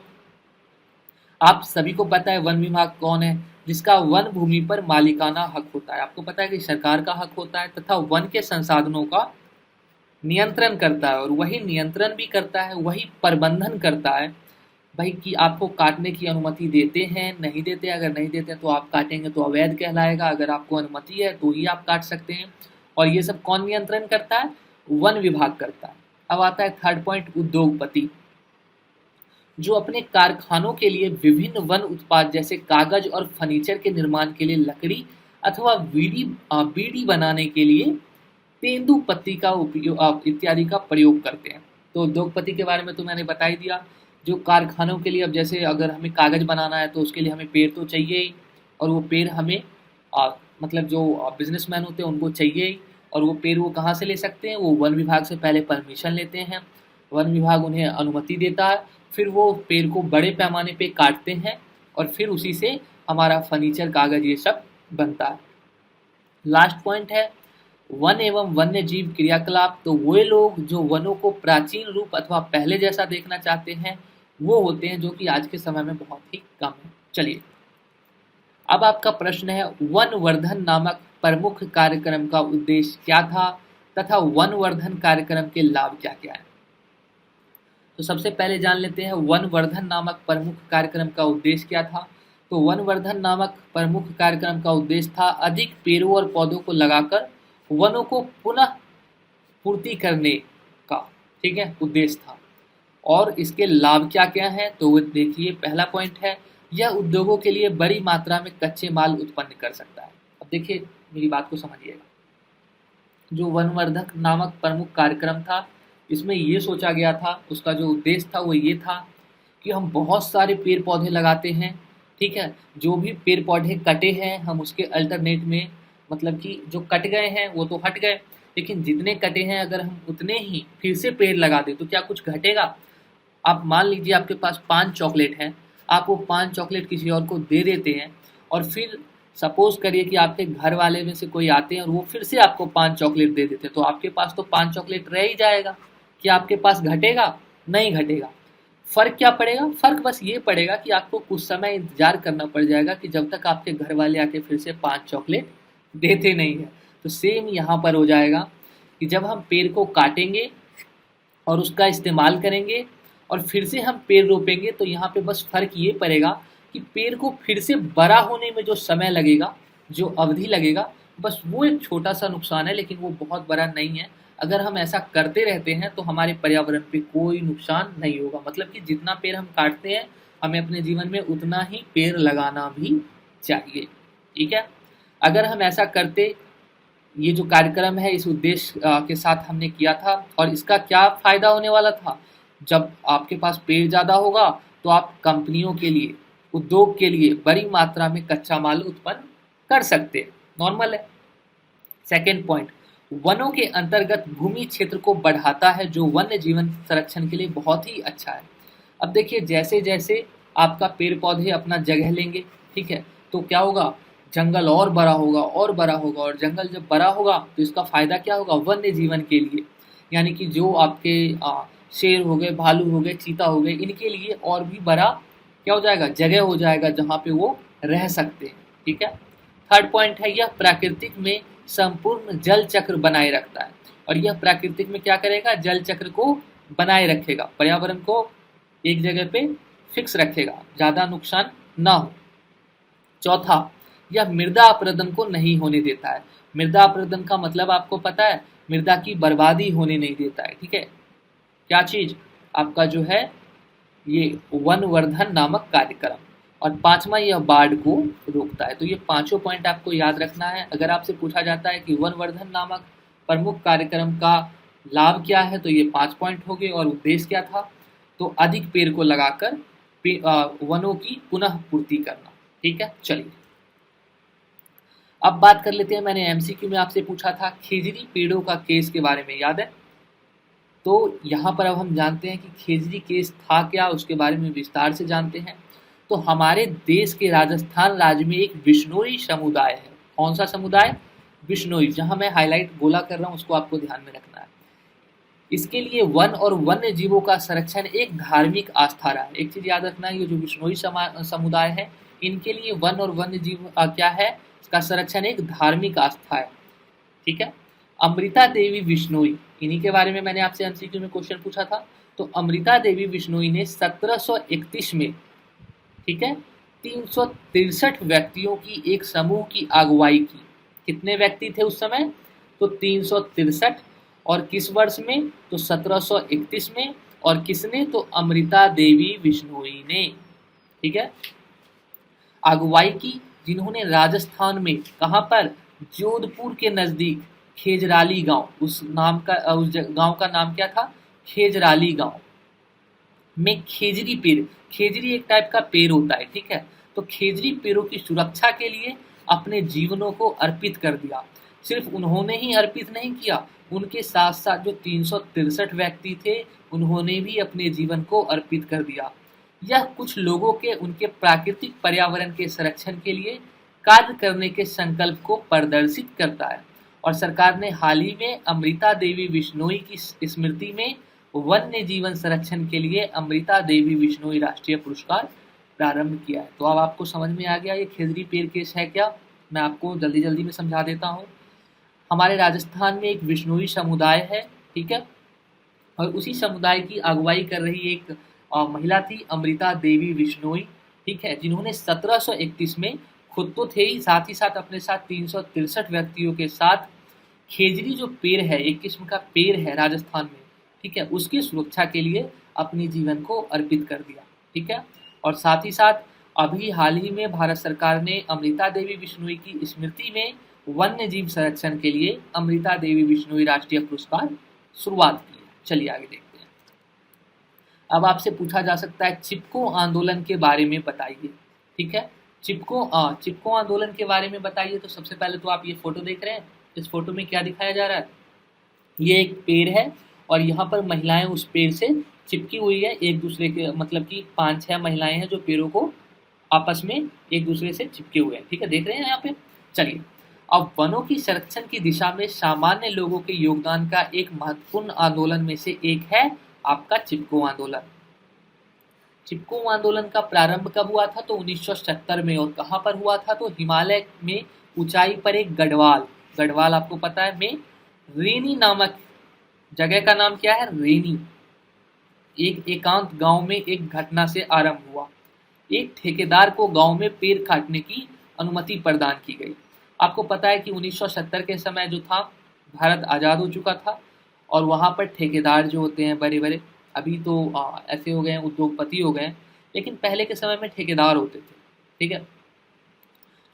आप सभी को पता है वन विभाग कौन है, जिसका वन भूमि पर मालिकाना हक होता है। आपको पता है कि सरकार का हक होता है तथा वन के संसाधनों का नियंत्रण करता है, और वही नियंत्रण भी करता है, वही प्रबंधन करता है भाई कि आपको काटने की अनुमति देते हैं, नहीं देते। अगर नहीं देते हैं तो आप काटेंगे तो अवैध कहलाएगा, अगर आपको अनुमति है तो ही आप काट सकते हैं। और ये सब कौन नियंत्रण करता है, वन विभाग करता है। अब आता है थर्ड पॉइंट, उद्योगपति, जो अपने कारखानों के लिए विभिन्न वन उत्पाद जैसे कागज और फर्नीचर के निर्माण के लिए लकड़ी अथवा बीड़ी बनाने के लिए तेंदु पत्ती का उपयोग इत्यादि का प्रयोग करते हैं। तो उद्योगपति के बारे में तो मैंने बता ही दिया। जो कारखानों के लिए, अब जैसे अगर हमें कागज बनाना है तो उसके लिए हमें पेड़ तो चाहिए ही, और वो पेड़ हमें मतलब जो बिजनेसमैन होते हैं उनको चाहिए ही। और वो पेड़ वो कहाँ से ले सकते हैं, वो वन विभाग से पहले परमिशन लेते हैं, वन विभाग उन्हें अनुमति देता है, फिर वो पेड़ को बड़े पैमाने पे काटते हैं और फिर उसी से हमारा फर्नीचर, कागज ये सब बनता है। लास्ट पॉइंट है वन एवं वन्य जीव क्रियाकलाप। तो वे लोग जो वनों को प्राचीन रूप अथवा पहले जैसा देखना चाहते हैं वो होते हैं, जो कि आज के समय में बहुत ही कम है। चलिए अब आपका प्रश्न है, वनवर्धन नामक प्रमुख कार्यक्रम का उद्देश्य क्या था तथा वनवर्धन कार्यक्रम के लाभ क्या क्या है। तो सबसे पहले जान लेते हैं वनवर्धन नामक प्रमुख कार्यक्रम का उद्देश्य क्या था। तो वनवर्धन नामक प्रमुख कार्यक्रम का उद्देश्य था अधिक पेड़ों और पौधों को लगाकर वनों को पुनः पूर्ति करने का, ठीक है, उद्देश्य था। और इसके लाभ क्या क्या हैं, तो वो देखिए, पहला पॉइंट है यह उद्योगों के लिए बड़ी मात्रा में कच्चे माल उत्पन्न कर सकता है। अब देखिए मेरी बात को समझिएगा, जो वनवर्धक नामक प्रमुख कार्यक्रम था इसमें ये सोचा गया था, उसका जो उद्देश्य था वो ये था कि हम बहुत सारे पेड़ पौधे लगाते हैं, ठीक है, जो भी पेड़ पौधे कटे हैं हम उसके अल्टरनेट में, मतलब कि जो कट गए हैं वो तो हट गए, लेकिन जितने कटे हैं अगर हम उतने ही फिर से पेड़ लगा दें तो क्या कुछ घटेगा। आप मान लीजिए आपके पास 5 चॉकलेट हैं, आप वो 5 चॉकलेट किसी और को दे देते हैं, और फिर सपोज करिए कि आपके घर वाले में से कोई आते हैं और वो फिर से आपको 5 चॉकलेट दे देते हैं, तो आपके पास तो 5 चॉकलेट रह ही जाएगा। क्या आपके पास घटेगा? नहीं घटेगा। फ़र्क क्या पड़ेगा? फ़र्क बस ये पड़ेगा कि आपको कुछ समय इंतज़ार करना पड़ जाएगा कि जब तक आपके घर वाले आके फिर से 5 चॉकलेट देते नहीं हैं। तो सेम यहाँ पर हो जाएगा कि जब हम पेड़ को काटेंगे और उसका इस्तेमाल करेंगे और फिर से हम पेड़ रोपेंगे, तो यहाँ पे बस फ़र्क ये पड़ेगा कि पेड़ को फिर से बड़ा होने में जो समय लगेगा, जो अवधि लगेगा, बस वो एक छोटा सा नुकसान है, लेकिन वो बहुत बड़ा नहीं है। अगर हम ऐसा करते रहते हैं तो हमारे पर्यावरण पे कोई नुकसान नहीं होगा। मतलब कि जितना पेड़ हम काटते हैं, हमें अपने जीवन में उतना ही पेड़ लगाना भी चाहिए। ठीक है, अगर हम ऐसा करते, ये जो कार्यक्रम है इस उद्देश्य के साथ हमने किया था, और इसका क्या फायदा होने वाला था, जब आपके पास पेड़ ज़्यादा होगा तो आप कंपनियों के लिए, उद्योग के लिए बड़ी मात्रा में कच्चा माल उत्पन्न कर सकते हैं। नॉर्मल है। सेकेंड पॉइंट, वनों के अंतर्गत भूमि क्षेत्र को बढ़ाता है, जो वन्य जीवन संरक्षण के लिए बहुत ही अच्छा है। अब देखिए, जैसे जैसे आपका पेड़ पौधे अपना जगह लेंगे, ठीक है, तो क्या होगा, जंगल और बड़ा होगा और बड़ा होगा, और जंगल जब बड़ा होगा तो इसका फायदा क्या होगा, वन्य जीवन के लिए, यानी कि जो आपके शेर हो गए, भालू हो गए, चीता हो गए, इनके लिए और भी बड़ा क्या हो जाएगा, जगह हो जाएगा जहाँ पे वो रह सकते हैं। ठीक है। थर्ड पॉइंट है, यह प्राकृतिक में संपूर्ण जल चक्र बनाए रखता है, और यह प्राकृतिक में क्या करेगा, जल चक्र को बनाए रखेगा, पर्यावरण को एक जगह पे फिक्स रखेगा, ज़्यादा नुकसान ना हो। चौथा, यह मृदा अपरदन को नहीं होने देता है। मृदा अपरदन का मतलब आपको पता है, मृदा की बर्बादी होने नहीं देता है। ठीक है, क्या चीज, आपका जो है ये वनवर्धन नामक कार्यक्रम। और पांचवा, यह बाढ़ को रोकता है। तो ये पांचों पॉइंट आपको याद रखना है। अगर आपसे पूछा जाता है कि वनवर्धन नामक प्रमुख कार्यक्रम का लाभ क्या है, तो ये 5 पॉइंट हो गए, और उद्देश्य क्या था, तो अधिक पेड़ को लगाकर वनों की पुनः पूर्ति करना। ठीक है, चलिए अब बात कर लेते हैं, मैंने एमसीक्यू में आपसे पूछा था खेजड़ी पेड़ों का केस के बारे में, याद है? तो यहाँ पर अब हम जानते हैं कि खेजड़ी केस था क्या, उसके बारे में विस्तार से जानते हैं। तो हमारे देश के राजस्थान राज्य में एक बिश्नोई समुदाय है। कौन सा समुदाय? बिश्नोई। जहाँ मैं हाईलाइट गोला कर रहा हूँ उसको आपको ध्यान में रखना है। इसके लिए वन और वन्य जीवों का संरक्षण एक धार्मिक आस्था रहा है। एक चीज याद रखना है, ये जो बिश्नोई समुदाय है, इनके लिए वन और वन्य जीव क्या है, इसका संरक्षण एक धार्मिक आस्था है। ठीक है। अमृता देवी बिश्नोई, इन्हीं के बारे में मैंने आपसे एमसीक्यू में क्वेश्चन पूछा था। तो अमृता देवी बिश्नोई ने 1731 में, ठीक है, 363 व्यक्तियों की एक समूह की अगुवाई की। कितने व्यक्ति थे उस समय? तो 363। और किस वर्ष में? तो 1731 में। और किसने? तो अमृता देवी बिश्नोई ने, ठीक है, अगुवाई की, जिन्होंने राजस्थान में, कहाँ पर? जोधपुर के नजदीक खेजराली गांव, उस गांव का नाम क्या था? खेजराली गांव में खेजड़ी पेड़, खेजड़ी एक टाइप का पेड़ होता है, ठीक है, तो खेजड़ी पेड़ों की सुरक्षा के लिए अपने जीवनों को अर्पित कर दिया। सिर्फ उन्होंने ही अर्पित नहीं किया, उनके साथ साथ जो 363 व्यक्ति थे, उन्होंने भी अपने जीवन को अर्पित कर दिया। यह कुछ लोगों के उनके प्राकृतिक पर्यावरण के संरक्षण के लिए कार्य करने के संकल्प को प्रदर्शित करता है। और सरकार ने हाल ही में अमृता देवी बिश्नोई की स्मृति में वन्य जीवन संरक्षण के लिए अमृता देवी बिश्नोई राष्ट्रीय पुरस्कार प्रारंभ किया है। तो अब आपको समझ में आ गया ये खेजड़ी पेड़ केस है क्या। मैं आपको जल्दी जल्दी में समझा देता हूँ। हमारे राजस्थान में एक बिश्नोई समुदाय है, ठीक है, और उसी समुदाय की अगुवाई कर रही एक महिला थी अमृता देवी बिश्नोई, ठीक है, जिन्होंने 1731 में खुद तो थे ही, साथ ही साथ अपने साथ 363 व्यक्तियों के साथ खेजड़ी जो पेड़ है, एक किस्म का पेड़ है राजस्थान में, ठीक है, उसकी सुरक्षा के लिए अपने जीवन को अर्पित कर दिया। ठीक है। और साथ ही साथ अभी हाल ही में भारत सरकार ने अमृता देवी बिश्नोई की स्मृति में वन्य जीव संरक्षण के लिए अमृता देवी बिश्नोई राष्ट्रीय पुरस्कार शुरुआत की है। चलिए आगे देखते हैं। अब आपसे पूछा जा सकता है चिपको आंदोलन के बारे में बताइए। ठीक है, चिपको आंदोलन के बारे में बताइए। तो सबसे पहले तो आप ये फोटो देख रहे हैं, इस फोटो में क्या दिखाया जा रहा है? ये एक पेड़ है, और यहाँ पर महिलाएं उस पेड़ से चिपकी हुई है एक दूसरे के, मतलब कि 5-6 महिलाएं हैं जो पेड़ों को आपस में एक दूसरे से चिपके हुए हैं। ठीक है, देख रहे हैं यहाँ पे। चलिए, अब वनों की संरक्षण की दिशा में सामान्य लोगों के योगदान का एक महत्वपूर्ण आंदोलन में से एक है आपका चिपको आंदोलन। चिपको आंदोलन का प्रारंभ कब हुआ था? तो 1970 में। और कहाँ पर हुआ था? तो हिमालय में ऊंचाई पर एक गढ़वाल आपको पता है में रेनी नामक जगह का नाम क्या है? रेनी। एक एकांत गांव में एक घटना से आरंभ हुआ। एक ठेकेदार को गांव में पेड़ काटने की अनुमति प्रदान की गई। आपको पता है कि 1970 के समय जो था, भारत आज़ाद हो चुका था और वहाँ पर ठेकेदार जो होते हैं बड़े बड़े, अभी तो ऐसे हो गए हैं, उद्योगपति हो गए हैं, लेकिन पहले के समय में ठेकेदार होते थे। ठीक है,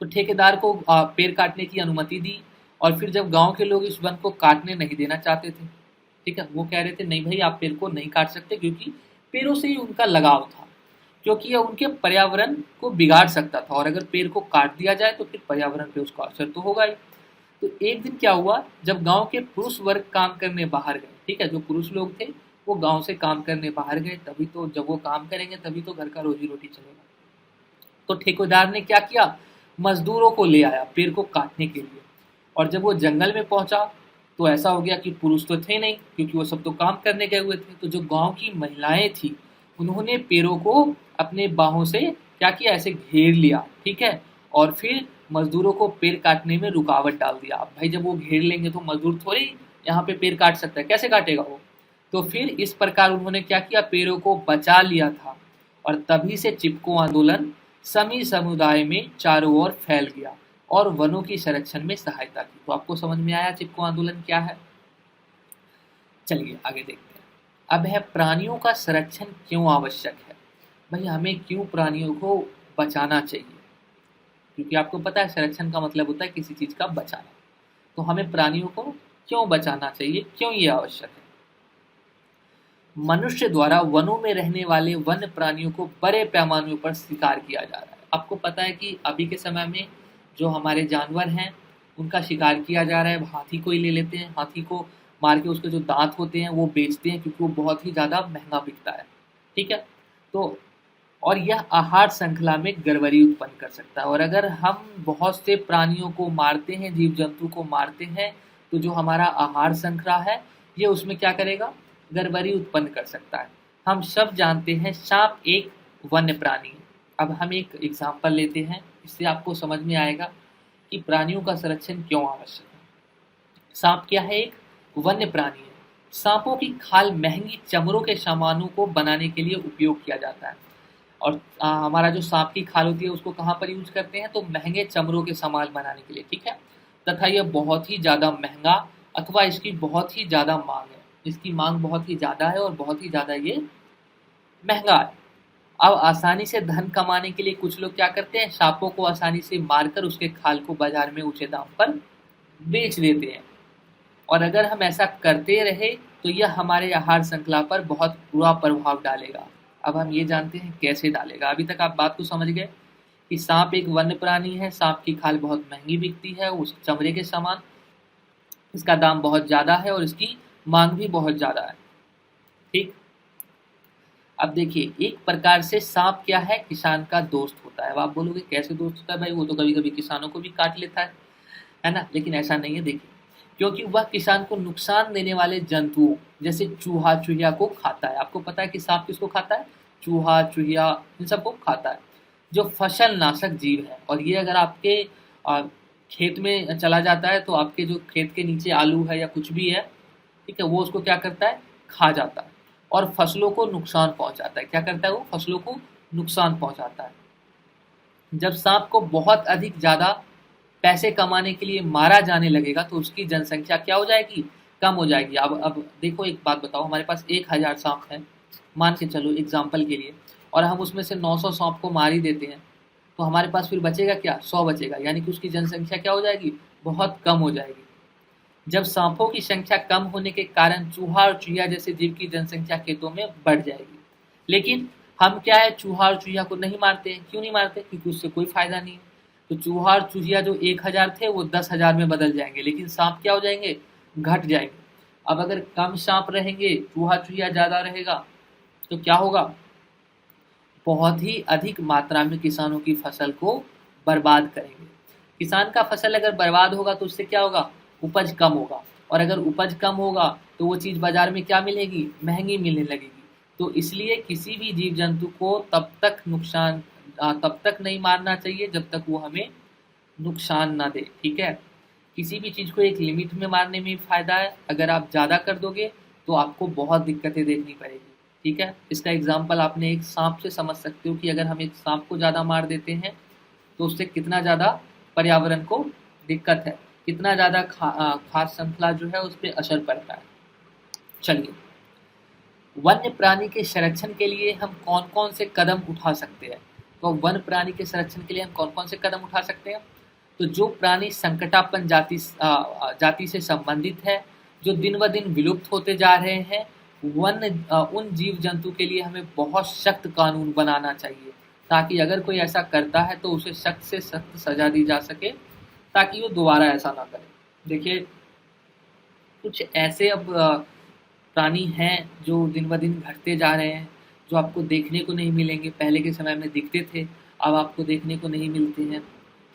तो ठेकेदार को पेड़ काटने की अनुमति दी और फिर जब गांव के लोग इस वन को काटने नहीं देना चाहते थे, ठीक है, वो कह रहे थे नहीं भाई आप पेड़ को नहीं काट सकते, क्योंकि पेड़ों से ही उनका लगाव था, क्योंकि यह उनके पर्यावरण को बिगाड़ सकता था और अगर पेड़ को काट दिया जाए तो फिर पर्यावरण पे उसका असर तो होगा ही। तो एक दिन क्या हुआ, जब गांव के पुरुष वर्ग काम करने बाहर गए, ठीक है, जो पुरुष लोग थे वो गांव से काम करने बाहर गए, तभी तो जब वो काम करेंगे तभी तो घर का रोजी रोटी चलेगा। तो ठेकेदार ने क्या किया, मजदूरों को ले आया पेड़ को काटने के लिए, और जब वो जंगल में पहुंचा तो ऐसा हो गया कि पुरुष तो थे नहीं, क्योंकि वो सब तो काम करने गए हुए थे। तो जो गांव की महिलाएं थी उन्होंने पेड़ों को अपने बाहों से क्या किया, ऐसे घेर लिया, ठीक है, और फिर मजदूरों को पेड़ काटने में रुकावट डाल दिया। अब भाई जब वो घेर लेंगे तो मजदूर थोड़ी यहाँ पे पेड़ काट सकता है, कैसे काटेगा वो। तो फिर इस प्रकार उन्होंने क्या किया, पेड़ों को बचा लिया था, और तभी से चिपको आंदोलन समी समुदाय में चारों ओर फैल गया और वनों की संरक्षण में सहायता की। तो आपको समझ में आया चिपको आंदोलन क्या है। चलिए आगे देखते हैं। अब है प्राणियों का संरक्षण क्यों आवश्यक है। भाई हमें क्यों प्राणियों को बचाना चाहिए, क्योंकि आपको पता है संरक्षण का मतलब होता है किसी चीज का बचाना। तो हमें प्राणियों को क्यों बचाना चाहिए, क्यों ये आवश्यक है। मनुष्य द्वारा वनों में रहने वाले वन्य प्राणियों को बड़े पैमाने पर शिकार किया जा रहा है। आपको पता है कि अभी के समय में जो हमारे जानवर हैं उनका शिकार किया जा रहा है। हाथी को ही ले लेते हैं, हाथी को मार के उसके जो दांत होते हैं वो बेचते हैं, क्योंकि वो बहुत ही ज़्यादा महंगा बिकता है। ठीक है, तो और यह आहार श्रृंखला में गड़बड़ी उत्पन्न कर सकता है। और अगर हम बहुत से प्राणियों को मारते हैं, जीव जंतु को मारते हैं, तो जो हमारा आहार श्रृंखला है ये उसमें क्या करेगा, गड़बड़ी उत्पन्न कर सकता है। हम सब जानते हैं सांप एक वन्य प्राणी है। अब हम एक एग्जाम्पल लेते हैं, इससे आपको समझ में आएगा कि प्राणियों का संरक्षण क्यों आवश्यक है। सांप क्या है, एक वन्य प्राणी है। सांपों की खाल महंगी चमड़ों के सामानों को बनाने के लिए उपयोग किया जाता है। और हमारा जो सांप की खाल होती है उसको कहाँ पर यूज करते हैं, तो महंगे चमड़ों के सामान बनाने के लिए। ठीक है, तथा यह बहुत ही ज़्यादा महंगा अथवा इसकी बहुत ही ज़्यादा मांग है, इसकी मांग बहुत ही ज़्यादा है और बहुत ही ज़्यादा ये महंगा है। अब आसानी से धन कमाने के लिए कुछ लोग क्या करते हैं, सांपों को आसानी से मारकर उसके खाल को बाजार में ऊंचे दाम पर बेच देते हैं। और अगर हम ऐसा करते रहे तो यह हमारे आहार श्रृंखला पर बहुत बुरा प्रभाव डालेगा। अब हम ये जानते हैं कैसे डालेगा। अभी तक आप बात को समझ गए कि सांप एक वन्य प्राणी है, सांप की खाल बहुत महंगी बिकती है, उस चमड़े के सामान, इसका दाम बहुत ज़्यादा है और इसकी मांग भी बहुत ज़्यादा है। ठीक, अब देखिए एक प्रकार से सांप क्या है, किसान का दोस्त होता है। अब आप बोलोगे कैसे दोस्त होता है भाई, वो तो कभी कभी किसानों को भी काट लेता है ना। लेकिन ऐसा नहीं है, देखिए, क्योंकि वह किसान को नुकसान देने वाले जंतुओं जैसे चूहा चूहिया को खाता है। आपको पता है कि सांप किसको खाता है, चूहा चूहिया इन सबको खाता है, जो फसल नाशक जीव है। और ये अगर आपके खेत में चला जाता है तो आपके जो खेत के नीचे आलू है या कुछ भी है, ठीक है, वो उसको क्या करता है, खा जाता है और फसलों को नुकसान पहुंचाता है। क्या करता है वो, फसलों को नुकसान पहुंचाता है। जब सांप को बहुत अधिक ज़्यादा पैसे कमाने के लिए मारा जाने लगेगा तो उसकी जनसंख्या क्या हो जाएगी, कम हो जाएगी। अब देखो एक बात बताओ, हमारे पास 1000 सांप है मान के चलो एग्जाम्पल के लिए, और हम उसमें से 900 सांप को मार ही देते हैं, तो हमारे पास फिर बचेगा क्या, 100 बचेगा। यानी कि उसकी जनसंख्या क्या हो जाएगी, बहुत कम हो जाएगी। जब सांपों की संख्या कम होने के कारण चूहा और चूहिया जैसे जीव की जनसंख्या खेतों में बढ़ जाएगी। लेकिन हम क्या है, चूहा और चूहिया को नहीं मारते हैं। क्यों नहीं मारते, क्योंकि उससे कोई फायदा नहीं है। तो चूहा और चूहिया जो 1000 थे वो 10,000 में बदल जाएंगे, लेकिन सांप क्या हो जाएंगे, घट जाएंगे। अब अगर कम सांप रहेंगे, चूहा चूहिया ज़्यादा रहेगा, तो क्या होगा, बहुत ही अधिक मात्रा में किसानों की फसल को बर्बाद करेंगे। किसान का फसल अगर बर्बाद होगा तो उससे क्या होगा, उपज कम होगा, और अगर उपज कम होगा तो वो चीज़ बाजार में क्या मिलेगी, महंगी मिलने लगेगी। तो इसलिए किसी भी जीव जंतु को तब तक नहीं मारना चाहिए जब तक वो हमें नुकसान ना दे। ठीक है, किसी भी चीज़ को एक लिमिट में मारने में फ़ायदा है, अगर आप ज़्यादा कर दोगे तो आपको बहुत दिक्कतें देखनी पड़ेगी। ठीक है, इसका एग्जाम्पल आपने एक सांप से समझ सकते हो कि अगर हम एक सांप को ज़्यादा मार देते हैं तो उससे कितना ज़्यादा पर्यावरण को दिक्कत है, कितना ज़्यादा खाद्य श्रृंखला जो है उस पर असर पड़ता है। चलिए, वन्य प्राणी के संरक्षण के लिए हम कौन कौन से कदम उठा सकते हैं। तो वन्य प्राणी के संरक्षण के लिए हम कौन कौन से कदम उठा सकते हैं। तो जो प्राणी संकटापन्न जाति से संबंधित है, जो दिन ब दिन विलुप्त होते जा रहे हैं, उन जीव जंतु के लिए हमें बहुत सख्त कानून बनाना चाहिए, ताकि अगर कोई ऐसा करता है तो उसे सख्त से सख्त सजा दी जा सके, ताकि वो दोबारा ऐसा ना करे। देखिए, कुछ ऐसे अब प्राणी हैं जो दिन ब दिन घटते जा रहे हैं, जो आपको देखने को नहीं मिलेंगे। पहले के समय में दिखते थे, अब आपको देखने को नहीं मिलते हैं,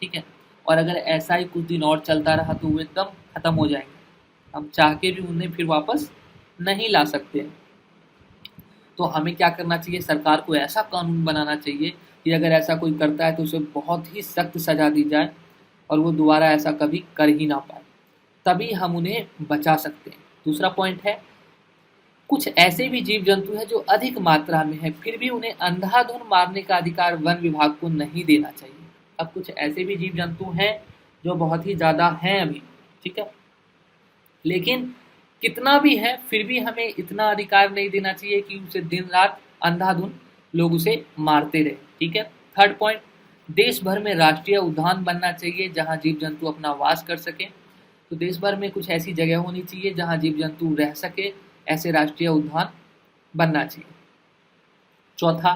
ठीक है। और अगर ऐसा ही कुछ दिन और चलता रहा तो वो एकदम खत्म हो जाएंगे, हम चाह के भी उन्हें फिर वापस नहीं ला सकते। तो हमें क्या करना चाहिए, सरकार को ऐसा कानून बनाना चाहिए कि अगर ऐसा कोई करता है तो उसे बहुत ही सख्त सजा दी जाए और वो दोबारा ऐसा कभी कर ही ना पाए, तभी हम उन्हें बचा सकते हैं। दूसरा पॉइंट है, कुछ ऐसे भी जीव जंतु हैं जो अधिक मात्रा में हैं, फिर भी उन्हें अंधाधुंध मारने का अधिकार वन विभाग को नहीं देना चाहिए। अब कुछ ऐसे भी जीव जंतु हैं जो बहुत ही ज़्यादा हैं अभी, ठीक है, लेकिन कितना भी है फिर भी हमें इतना अधिकार नहीं देना चाहिए कि उसे दिन रात अंधाधुंध लोग उसे मारते रहे, ठीक है। थर्ड पॉइंट, देश भर में राष्ट्रीय उद्यान बनना चाहिए जहाँ जीव जंतु अपना वास कर सके। तो देश भर में कुछ ऐसी जगह होनी चाहिए जहाँ जीव जंतु रह सके, ऐसे राष्ट्रीय उद्यान बनना चाहिए। चौथा,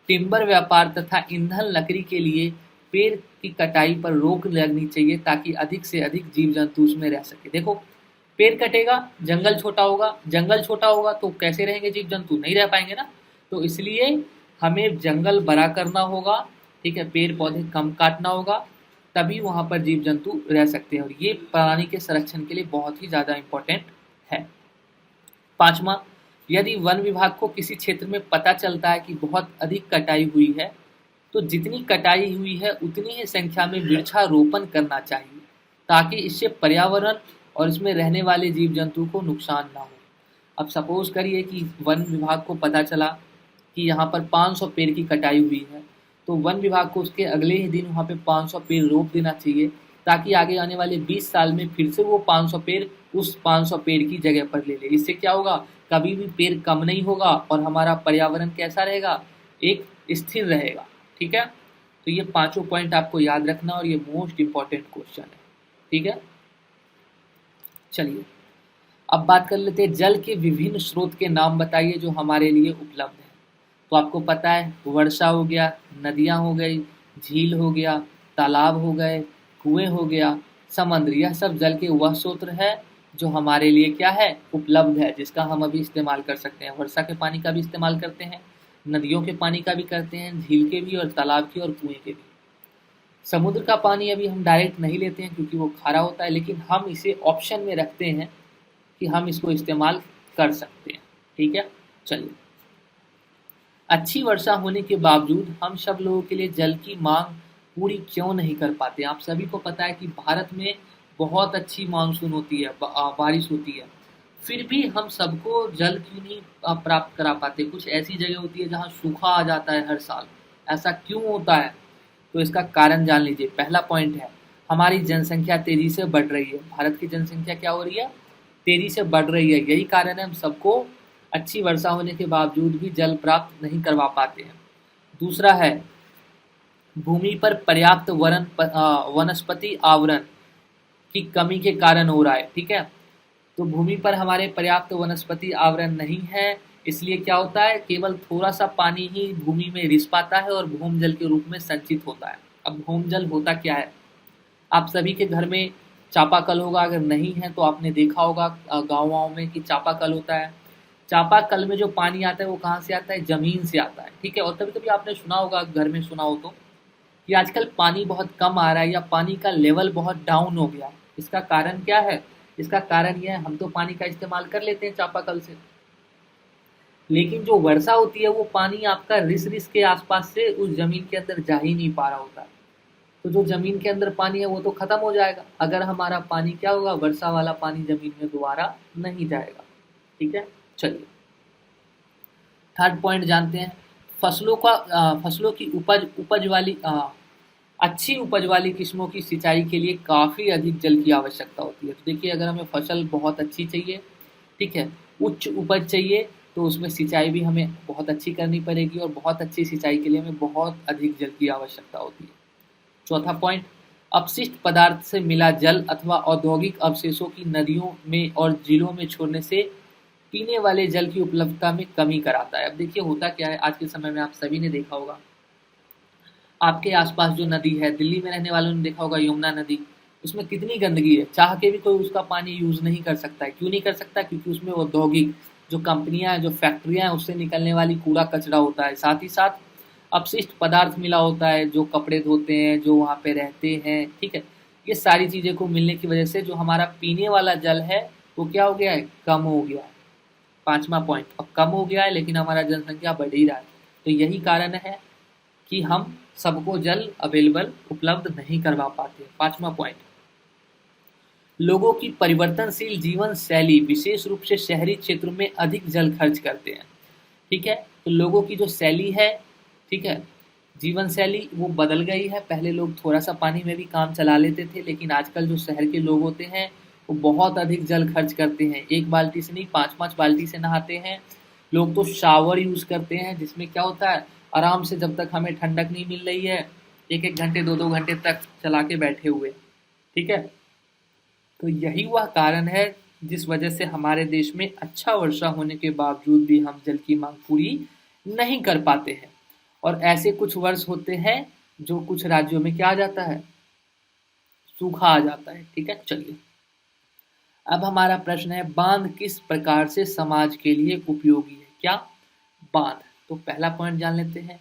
टिम्बर व्यापार तथा ईंधन लकड़ी के लिए पेड़ की कटाई पर रोक लगनी चाहिए, ताकि अधिक से अधिक जीव जंतु उसमें रह सके। देखो, पेड़ कटेगा, जंगल छोटा होगा, जंगल छोटा होगा तो कैसे रहेंगे जीव जंतु, नहीं रह पाएंगे ना। तो इसलिए हमें जंगल बड़ा करना होगा, ठीक है, पेड़ पौधे कम काटना होगा, तभी वहाँ पर जीव जंतु रह सकते हैं। और ये प्राणी के संरक्षण के लिए बहुत ही ज़्यादा इम्पोर्टेंट है। पांचवा, यदि वन विभाग को किसी क्षेत्र में पता चलता है कि बहुत अधिक कटाई हुई है, तो जितनी कटाई हुई है उतनी ही संख्या में वृक्षारोपण करना चाहिए, ताकि इससे पर्यावरण और इसमें रहने वाले जीव जंतु को नुकसान ना हो। अब सपोज करिए कि वन विभाग को पता चला कि यहाँ पर 500 पेड़ की कटाई हुई है, तो वन विभाग को उसके अगले ही दिन वहाँ पे 500 पेड़ रोप देना चाहिए, ताकि आगे आने वाले 20 साल में फिर से वो 500 पेड़ उस 500 पेड़ की जगह पर ले ले। इससे क्या होगा, कभी भी पेड़ कम नहीं होगा और हमारा पर्यावरण कैसा रहेगा, एक स्थिर रहेगा, ठीक है। तो ये पांचों पॉइंट आपको याद रखना और ये मोस्ट इम्पॉर्टेंट क्वेश्चन है, ठीक है। चलिए, अब बात कर लेते हैं, जल के विभिन्न स्रोत के नाम बताइए जो हमारे लिए उपलब्ध है। तो आपको पता है, वर्षा हो गया, नदियाँ हो गई, झील हो गया, तालाब हो गए, कुएं हो गया, समुद्र, यह सब जल के वह स्रोत है जो हमारे लिए क्या है, उपलब्ध है, जिसका हम अभी इस्तेमाल कर सकते हैं। वर्षा के पानी का भी इस्तेमाल करते हैं, नदियों के पानी का भी करते हैं, झील के भी और तालाब के और कुएं के भी। समुद्र का पानी अभी हम डायरेक्ट नहीं लेते हैं क्योंकि वो खारा होता है, लेकिन हम इसे ऑप्शन में रखते हैं कि हम इसको इस्तेमाल कर सकते हैं, ठीक है। चलिए, अच्छी वर्षा होने के बावजूद हम सब लोगों के लिए जल की मांग पूरी क्यों नहीं कर पाते। आप सभी को पता है कि भारत में बहुत अच्छी मानसून होती है, बारिश होती है, फिर भी हम सबको जल क्यों नहीं प्राप्त करा पाते। कुछ ऐसी जगह होती है जहाँ सूखा आ जाता है हर साल, ऐसा क्यों होता है। तो इसका कारण जान लीजिए। पहला पॉइंट है, हमारी जनसंख्या तेजी से बढ़ रही है। भारत की जनसंख्या क्या हो रही है, तेजी से बढ़ रही है। यही कारण है हम सबको अच्छी वर्षा होने के बावजूद भी जल प्राप्त नहीं करवा पाते हैं। दूसरा है, भूमि पर पर्याप्त वनस्पति आवरण की कमी के कारण हो रहा है, ठीक है। तो भूमि पर हमारे पर्याप्त वनस्पति आवरण नहीं है, इसलिए क्या होता है, केवल थोड़ा सा पानी ही भूमि में रिस पाता है और भूमजल के रूप में संचित होता है। अब भूमजल होता क्या है, आप सभी के घर में चापाकल होगा, अगर नहीं है तो आपने देखा होगा गाँव में कि चापाकल होता है। चापाकल में जो पानी आता है वो कहाँ से आता है, जमीन से आता है, ठीक है। और कभी कभी आपने सुना होगा, घर में सुना हो तो, कि आजकल पानी बहुत कम आ रहा है या पानी का लेवल बहुत डाउन हो गया। इसका कारण क्या है, इसका कारण यह है, हम तो पानी का इस्तेमाल कर लेते हैं चापाकल से, लेकिन जो वर्षा होती है वो पानी आपका रिस रिस के आसपास से उस जमीन के अंदर जा ही नहीं पा रहा होता। तो जो जमीन के अंदर पानी है वो तो खत्म हो जाएगा, अगर हमारा पानी क्या होगा, वर्षा वाला पानी जमीन में दोबारा नहीं जाएगा, ठीक है। चलिए, थर्ड पॉइंट जानते हैं, फसलों की उपज वाली अच्छी उपज वाली किस्मों की सिंचाई के लिए काफ़ी अधिक जल की आवश्यकता होती है। तो देखिए, अगर हमें फसल बहुत अच्छी चाहिए, ठीक है, उच्च उपज चाहिए, तो उसमें सिंचाई भी हमें बहुत अच्छी करनी पड़ेगी और बहुत अच्छी सिंचाई के लिए हमें बहुत अधिक जल की आवश्यकता होती है। चौथा पॉइंट, अपशिष्ट पदार्थ से मिला जल अथवा औद्योगिक अवशेषों की नदियों में और झीलों में छोड़ने से पीने वाले जल की उपलब्धता में कमी कराता है। अब देखिए, होता क्या है, आज के समय में आप सभी ने देखा होगा, आपके आसपास जो नदी है, दिल्ली में रहने वालों ने देखा होगा यमुना नदी, उसमें कितनी गंदगी है। चाह के भी कोई उसका पानी यूज़ नहीं कर सकता है। क्यों नहीं कर सकता? क्योंकि उसमें औद्योगिक जो कंपनियां हैं, जो फैक्ट्रियां हैं, उससे निकलने वाली कूड़ा कचरा होता है। साथ ही साथ अपशिष्ट पदार्थ मिला होता है, जो कपड़े धोते हैं, जो वहाँ पे रहते हैं, ठीक है। ये सारी चीज़ें को मिलने की वजह से जो हमारा पीने वाला जल है, वो क्या हो गया है? कम हो गया है। पांचवा पॉइंट, अब कम हो गया है लेकिन हमारा जनसंख्या बढ़ ही रहा है। तो यही कारण है कि हम सबको जल अवेलेबल उपलब्ध नहीं करवा पाते। पांचवा पॉइंट, लोगों की परिवर्तनशील जीवन शैली विशेष रूप से शहरी क्षेत्रों में अधिक जल खर्च करते हैं, ठीक है। तो लोगों की जो शैली है, ठीक है, जीवन शैली वो बदल गई है। पहले लोग थोड़ा सा पानी में भी काम चला लेते थे, लेकिन आजकल जो शहर के लोग होते हैं वो बहुत अधिक जल खर्च करते हैं। एक बाल्टी से नहीं, पाँच पाँच बाल्टी से नहाते हैं। लोग तो शावर यूज़ करते हैं, जिसमें क्या होता है, आराम से जब तक हमें ठंडक नहीं मिल रही है, एक एक घंटे दो दो घंटे तक चला के बैठे हुए, ठीक है। तो यही वह कारण है जिस वजह से हमारे देश में अच्छा वर्षा होने के बावजूद भी हम जल की मांग पूरी नहीं कर पाते हैं। और ऐसे कुछ वर्ष होते हैं जो कुछ राज्यों में क्या आ जाता है, सूखा आ जाता है, ठीक है। चलिए, अब हमारा प्रश्न है, बांध किस प्रकार से समाज के लिए उपयोगी है? क्या बांध? तो पहला पॉइंट जान लेते हैं।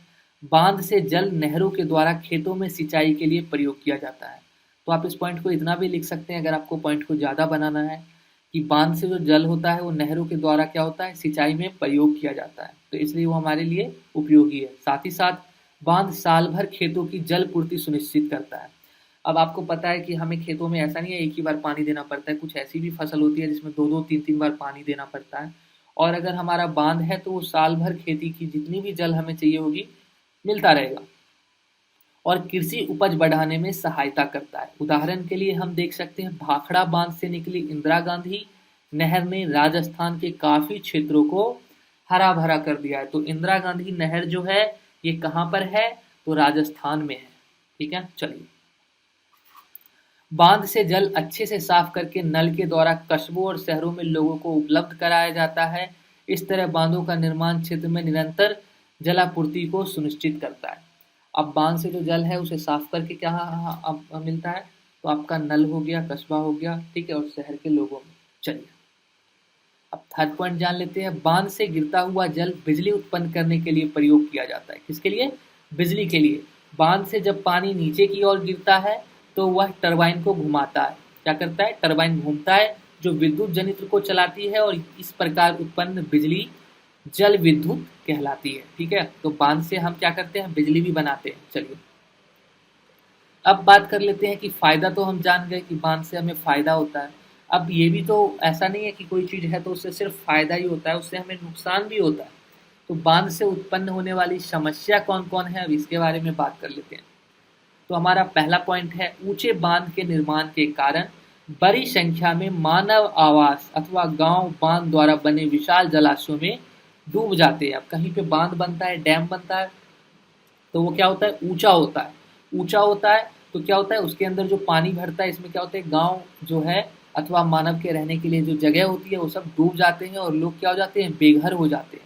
बांध से जल नहरों के द्वारा खेतों में सिंचाई के लिए प्रयोग किया जाता है। तो आप इस पॉइंट को इतना भी लिख सकते हैं, अगर आपको पॉइंट को ज़्यादा बनाना है, कि बांध से जो जल होता है वो नहरों के द्वारा क्या होता है, सिंचाई में प्रयोग किया जाता है, तो इसलिए वो हमारे लिए उपयोगी है। साथ ही साथ बांध साल भर खेतों की जल पूर्ति सुनिश्चित करता है। अब आपको पता है कि हमें खेतों में ऐसा नहीं है एक ही बार पानी देना पड़ता है, कुछ ऐसी भी फसल होती है जिसमें दो दो तीन तीन बार पानी देना पड़ता है। और अगर हमारा बांध है तो वो साल भर खेती की जितनी भी जल हमें चाहिए होगी मिलता रहेगा और कृषि उपज बढ़ाने में सहायता करता है। उदाहरण के लिए हम देख सकते हैं, भाखड़ा बांध से निकली इंदिरा गांधी नहर ने राजस्थान के काफी क्षेत्रों को हरा भरा कर दिया है। तो इंदिरा गांधी नहर जो है ये कहाँ पर है? तो राजस्थान में है, ठीक है। चलिए, बांध से जल अच्छे से साफ करके नल के द्वारा कस्बों और शहरों में लोगों को उपलब्ध कराया जाता है। इस तरह बांधों का निर्माण क्षेत्र में निरंतर जलापूर्ति को सुनिश्चित करता है। अब बांध से जो जल है उसे साफ करके क्या अब मिलता है? तो आपका नल हो गया, कस्बा हो गया, ठीक है, और शहर के लोगों में। चलिए, अब थर्ड पॉइंट जान लेते हैं। बांध से गिरता हुआ जल बिजली उत्पन्न करने के लिए प्रयोग किया जाता है। किसके लिए? बिजली के लिए। बांध से जब पानी नीचे की ओर गिरता है तो वह टरबाइन को घुमाता है। क्या करता है? टरबाइन घूमता है, जो विद्युत जनित्र को चलाती है और इस प्रकार उत्पन्न बिजली जल विद्युत कहलाती है, ठीक है। तो बांध से हम क्या करते हैं? बिजली भी बनाते हैं। चलिए, अब बात कर लेते हैं कि फायदा तो हम जान गए कि बांध से हमें फायदा होता है। अब ये भी तो ऐसा नहीं है कि कोई चीज़ है तो उससे सिर्फ फायदा ही होता है, उससे हमें नुकसान भी होता है। तो बांध से उत्पन्न होने वाली समस्या कौन कौन है, अब इसके बारे में बात कर लेते हैं। तो हमारा पहला पॉइंट है, ऊंचे बांध के निर्माण के कारण बड़ी संख्या में मानव आवास अथवा गांव बांध द्वारा बने विशाल जलाशयों में डूब जाते हैं। अब कहीं पे बांध बनता है, डैम बनता है, तो वो क्या होता है? ऊंचा होता है। ऊंचा होता है तो क्या होता है? उसके अंदर जो पानी भरता है, इसमें क्या होता है, गांव जो है अथवा मानव के रहने के लिए जो जगह होती है वो सब डूब जाते हैं और लोग क्या हो जाते हैं? बेघर हो जाते हैं।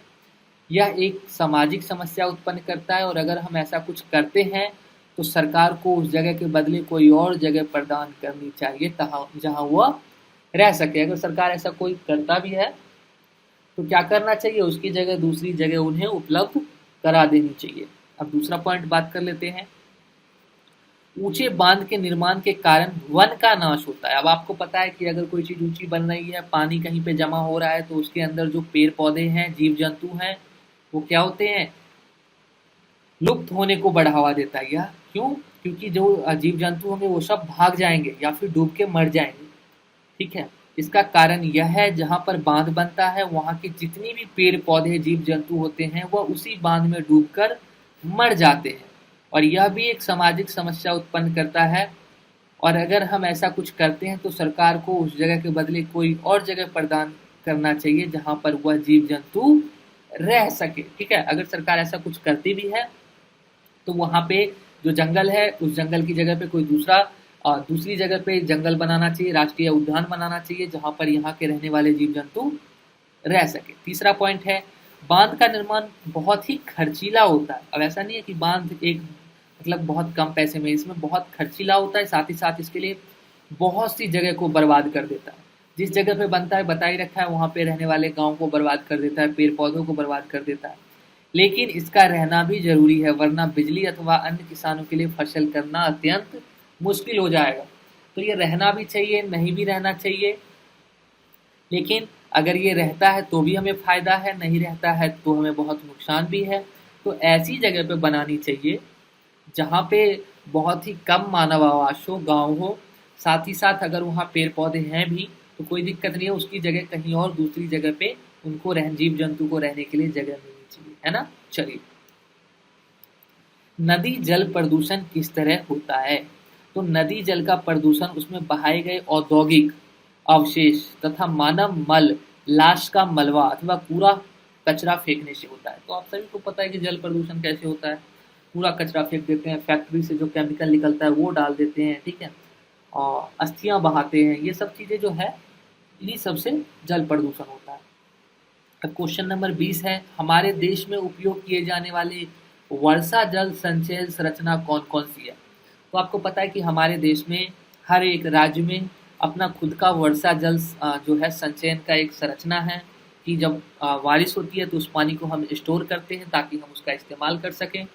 यह एक सामाजिक समस्या उत्पन्न करता है और अगर हम ऐसा कुछ करते हैं तो सरकार को उस जगह के बदले कोई और जगह प्रदान करनी चाहिए जहां वह रह सके। अगर सरकार ऐसा कोई करता भी है तो क्या करना चाहिए? उसकी जगह दूसरी जगह उन्हें उपलब्ध करा देनी चाहिए। अब दूसरा पॉइंट बात कर लेते हैं। ऊंचे बांध के निर्माण के कारण वन का नाश होता है। अब आपको पता है कि अगर कोई चीज ऊंची बन रही है, पानी कहीं पे जमा हो रहा है, तो उसके अंदर जो पेड़ पौधे हैं, जीव जंतु हैं, वो क्या होते हैं? लुप्त होने को बढ़ावा देता है। यह क्यों? क्योंकि जो जीव जंतु होंगे वो सब भाग जाएंगे या फिर डूब के मर जाएंगे, ठीक है। इसका कारण यह है, जहाँ पर बांध बनता है वहाँ के जितनी भी पेड़ पौधे जीव जंतु होते हैं वह उसी बांध में डूबकर मर जाते हैं। और यह भी एक सामाजिक समस्या उत्पन्न करता है। और अगर हम ऐसा कुछ करते हैं तो सरकार को उस जगह के बदले कोई और जगह प्रदान करना चाहिए जहां पर वह जीव जंतु रह सके। ठीक है, अगर सरकार ऐसा कुछ करती भी है तो वहां पे जो जंगल है उस जंगल की जगह पे कोई दूसरी जगह पे जंगल बनाना चाहिए, राष्ट्रीय उद्यान बनाना चाहिए जहां पर यहाँ के रहने वाले जीव जंतु रह सके। तीसरा पॉइंट है, बांध का निर्माण बहुत ही खर्चीला होता है। अब ऐसा नहीं है कि बांध एक मतलब बहुत कम पैसे में, इसमें बहुत खर्चीला होता है, साथ ही साथ इसके लिए बहुत सी जगह को बर्बाद कर देता है। जिस जगह पे बनता है बता ही रखा है, वहाँ पे रहने वाले गांव को बर्बाद कर देता है, पेड़ पौधों को बर्बाद कर देता है। लेकिन इसका रहना भी जरूरी है, वरना बिजली अथवा अन्य किसानों के लिए फसल करना अत्यंत मुश्किल हो जाएगा। तो ये रहना भी चाहिए, नहीं भी रहना चाहिए, लेकिन अगर ये रहता है तो भी हमें फायदा है, नहीं रहता है तो हमें बहुत नुकसान भी है। तो ऐसी जगह पे बनानी चाहिए जहाँ पे बहुत ही कम मानव आवास हो, गाँव हो, साथ ही साथ अगर वहाँ पेड़ पौधे हैं भी तो कोई दिक्कत नहीं है, उसकी जगह कहीं और दूसरी जगह पे उनको जीव जंतु को रहने के लिए जगह मिलनी चाहिए, है ना। चलिए, नदी जल प्रदूषण किस तरह होता है। तो नदी जल का प्रदूषण उसमें बहाए गए औद्योगिक अवशेष तथा मानव मल, लाश का मलबा अथवा कूड़ा कचरा फेंकने से होता है। तो आप सभी को पता है कि जल प्रदूषण कैसे होता है, पूरा कचरा फेंक देते हैं, फैक्ट्री से जो केमिकल निकलता है वो डाल देते हैं, ठीक है, और अस्थियां बहाते हैं, ये सब चीज़ें जो है इन्हीं सबसे जल प्रदूषण होता है। अब क्वेश्चन नंबर 20 है, हमारे देश में उपयोग किए जाने वाले वर्षा जल संचयन संरचना कौन कौन सी है। तो आपको पता है कि हमारे देश में हर एक राज्य में अपना खुद का वर्षा जल जो है संचयन का एक संरचना है कि जब बारिश होती है तो उस पानी को हम स्टोर करते हैं ताकि हम उसका इस्तेमाल कर सकें।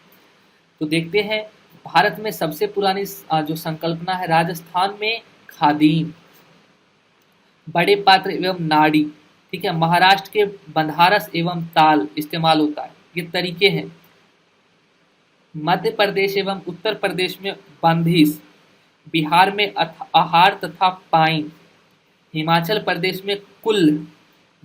तो देखते हैं, भारत में सबसे पुरानी जो संकल्पना है, राजस्थान में खादीन, बड़े पात्र एवं नाड़ी, ठीक है, महाराष्ट्र के बंधारस एवं ताल इस्तेमाल होता है, ये तरीके हैं। मध्य प्रदेश एवं उत्तर प्रदेश में बंधिस, बिहार में आहार तथा पाइन, हिमाचल प्रदेश में कुल्ल,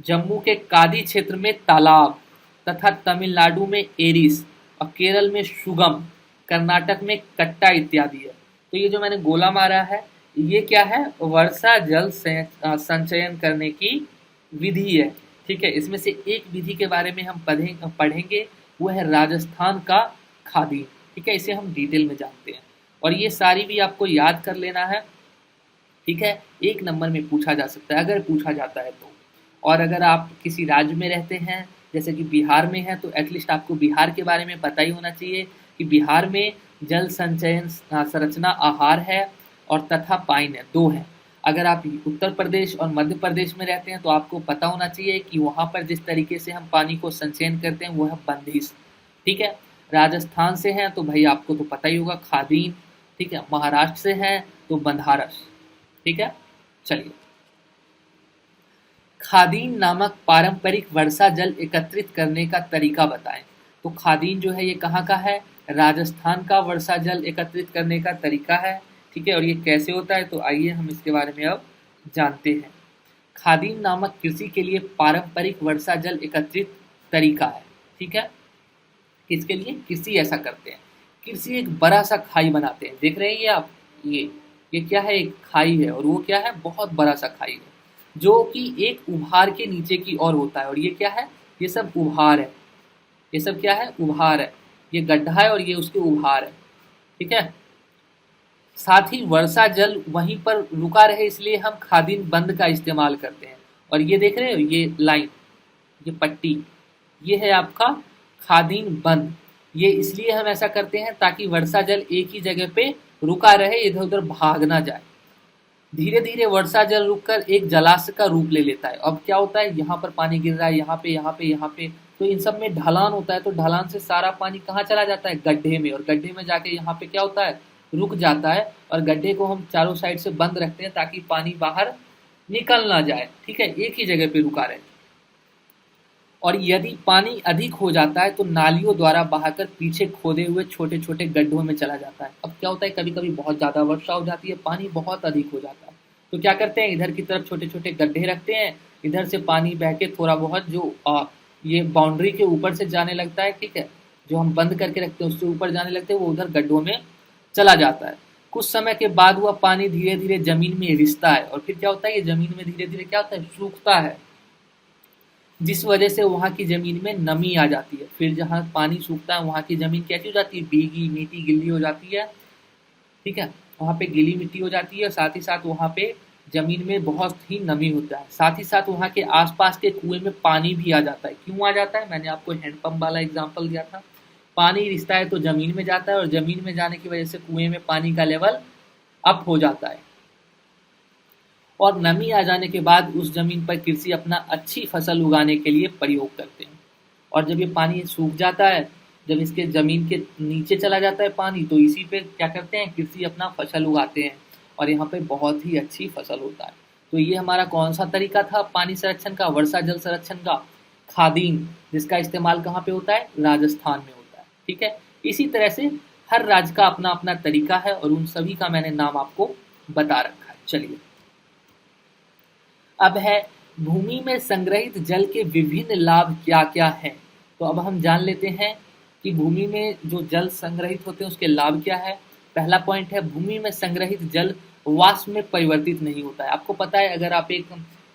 जम्मू के कादी क्षेत्र में तालाब तथा तमिलनाडु में एरिस और केरल में सुगम, कर्नाटक में कट्टा इत्यादि है। तो ये जो मैंने गोला मारा है ये क्या है, वर्षा जल संचयन करने की विधि है, ठीक है। इसमें से एक विधि के बारे में हम पढ़ेंगे, वो है राजस्थान का खादी, ठीक है, इसे हम डिटेल में जानते हैं। और ये सारी भी आपको याद कर लेना है, ठीक है, एक नंबर में पूछा जा सकता है अगर पूछा जाता है तो। और अगर आप किसी राज्य में रहते हैं जैसे कि बिहार में है तो एटलीस्ट आपको बिहार के बारे में पता ही होना चाहिए कि बिहार में जल संचयन संरचना आहार है और तथा पाइन है, दो है। अगर आप उत्तर प्रदेश और मध्य प्रदेश में रहते हैं तो आपको पता होना चाहिए कि वहाँ पर जिस तरीके से हम पानी को संचयन करते हैं वो है बंदिश, ठीक है। राजस्थान से हैं तो भाई आपको तो पता ही होगा खादीन, ठीक है। महाराष्ट्र से हैं तो बंधारस, ठीक है। चलिए, खादीन नामक पारंपरिक वर्षा जल एकत्रित करने का तरीका बताएं। तो खादीन जो है ये कहाँ का है, राजस्थान का वर्षा जल एकत्रित करने का तरीका है, ठीक है। और ये कैसे होता है तो आइए हम इसके बारे में अब जानते हैं। खादीन नामक कृषि के लिए पारंपरिक वर्षा जल एकत्रित तरीका है, ठीक है। किसके लिए, कृषि ऐसा करते हैं। कृषि एक बड़ा सा खाई बनाते हैं, देख रहे हैं ये आप, ये क्या है, एक खाई है, और वो क्या है, बहुत बड़ा सा खाई है जो कि एक उभार के नीचे की ओर होता है। और ये क्या है, ये सब उभार है, ये सब क्या है, उभार है, ये गड्ढा है और ये उसके उभार है, ठीक है। साथ ही वर्षा जल वहीं पर रुका रहे इसलिए हम खादीन बंद का इस्तेमाल करते हैं। और ये देख रहे हो, ये लाइन, ये पट्टी, ये है आपका खादीन बंद। ये इसलिए हम ऐसा करते हैं ताकि वर्षा जल एक ही जगह पे रुका रहे, इधर उधर भाग ना जाए। धीरे धीरे वर्षा जल रुककर एक जलाशय का रूप ले लेता है। अब क्या होता है, यहाँ पर पानी गिर रहा है, यहाँ पे यहाँ पे यहाँ पे, तो इन सब में ढलान होता है, तो ढलान से सारा पानी कहाँ चला जाता है, गड्ढे में, और गड्ढे में जाके यहाँ पे क्या होता है, रुक जाता है। और गड्ढे को हम चारों साइड से बंद रखते हैं ताकि पानी बाहर निकल ना जाए, ठीक है, एक ही जगह पे रुका रहे। और यदि पानी अधिक हो जाता है तो नालियों द्वारा बहाकर पीछे खोदे हुए छोटे छोटे गड्ढों में चला जाता है। अब क्या होता है, कभी कभी बहुत ज़्यादा वर्षा हो जाती है, पानी बहुत अधिक हो जाता है, तो क्या करते हैं, इधर की तरफ छोटे छोटे गड्ढे रखते हैं, इधर से पानी बह के थोड़ा बहुत जो ये बाउंड्री के ऊपर से जाने लगता है, ठीक है, जो हम बंद करके रखते हैं उससे ऊपर जाने लगते हैं, वो उधर गड्ढों में चला जाता है। कुछ समय के बाद वह पानी धीरे धीरे जमीन में रिसता है और फिर क्या होता है, ये जमीन में धीरे धीरे क्या होता है, सूखता है, जिस वजह से वहाँ की जमीन में नमी आ जाती है। फिर जहाँ पानी सूखता है वहाँ की जमीन कैसी हो जाती है, भीगी मीठी गिल्ली हो जाती है। ठीक है, वहाँ पे गीली मिट्टी हो जाती है, साथ ही साथ वहाँ पे जमीन में बहुत ही नमी होता है। साथ ही साथ वहाँ के आसपास के कुएं में पानी भी आ जाता है। क्यों आ जाता है, मैंने आपको हैंडपंप वाला एग्जांपल दिया था। पानी रिसता है तो जमीन में जाता है और जमीन में जाने की वजह से कुएं में पानी का लेवल अप हो जाता है और नमी आ जाने के बाद उस जमीन पर कृषि अपना अच्छी फसल उगाने के लिए प्रयोग करते हैं। और जब ये पानी सूख जाता है, जब इसके जमीन के नीचे चला जाता है पानी, तो इसी पे क्या करते हैं, कृषि अपना फसल उगाते हैं और यहाँ पे बहुत ही अच्छी फसल होता है। तो ये हमारा कौन सा तरीका था पानी संरक्षण का, वर्षा जल संरक्षण का, खादीन, जिसका इस्तेमाल कहाँ पे होता है, राजस्थान में होता है। ठीक है, इसी तरह से हर राज्य का अपना अपना तरीका है और उन सभी का मैंने नाम आपको बता रखा है। चलिए, अब है भूमि में संग्रहित जल के विभिन्न लाभ क्या क्या हैं। तो अब हम जान लेते हैं कि भूमि में जो जल संग्रहित होते हैं उसके लाभ क्या है। पहला पॉइंट है, भूमि में संग्रहित जल वाष्प में परिवर्तित नहीं होता है। आपको पता है, अगर आप एक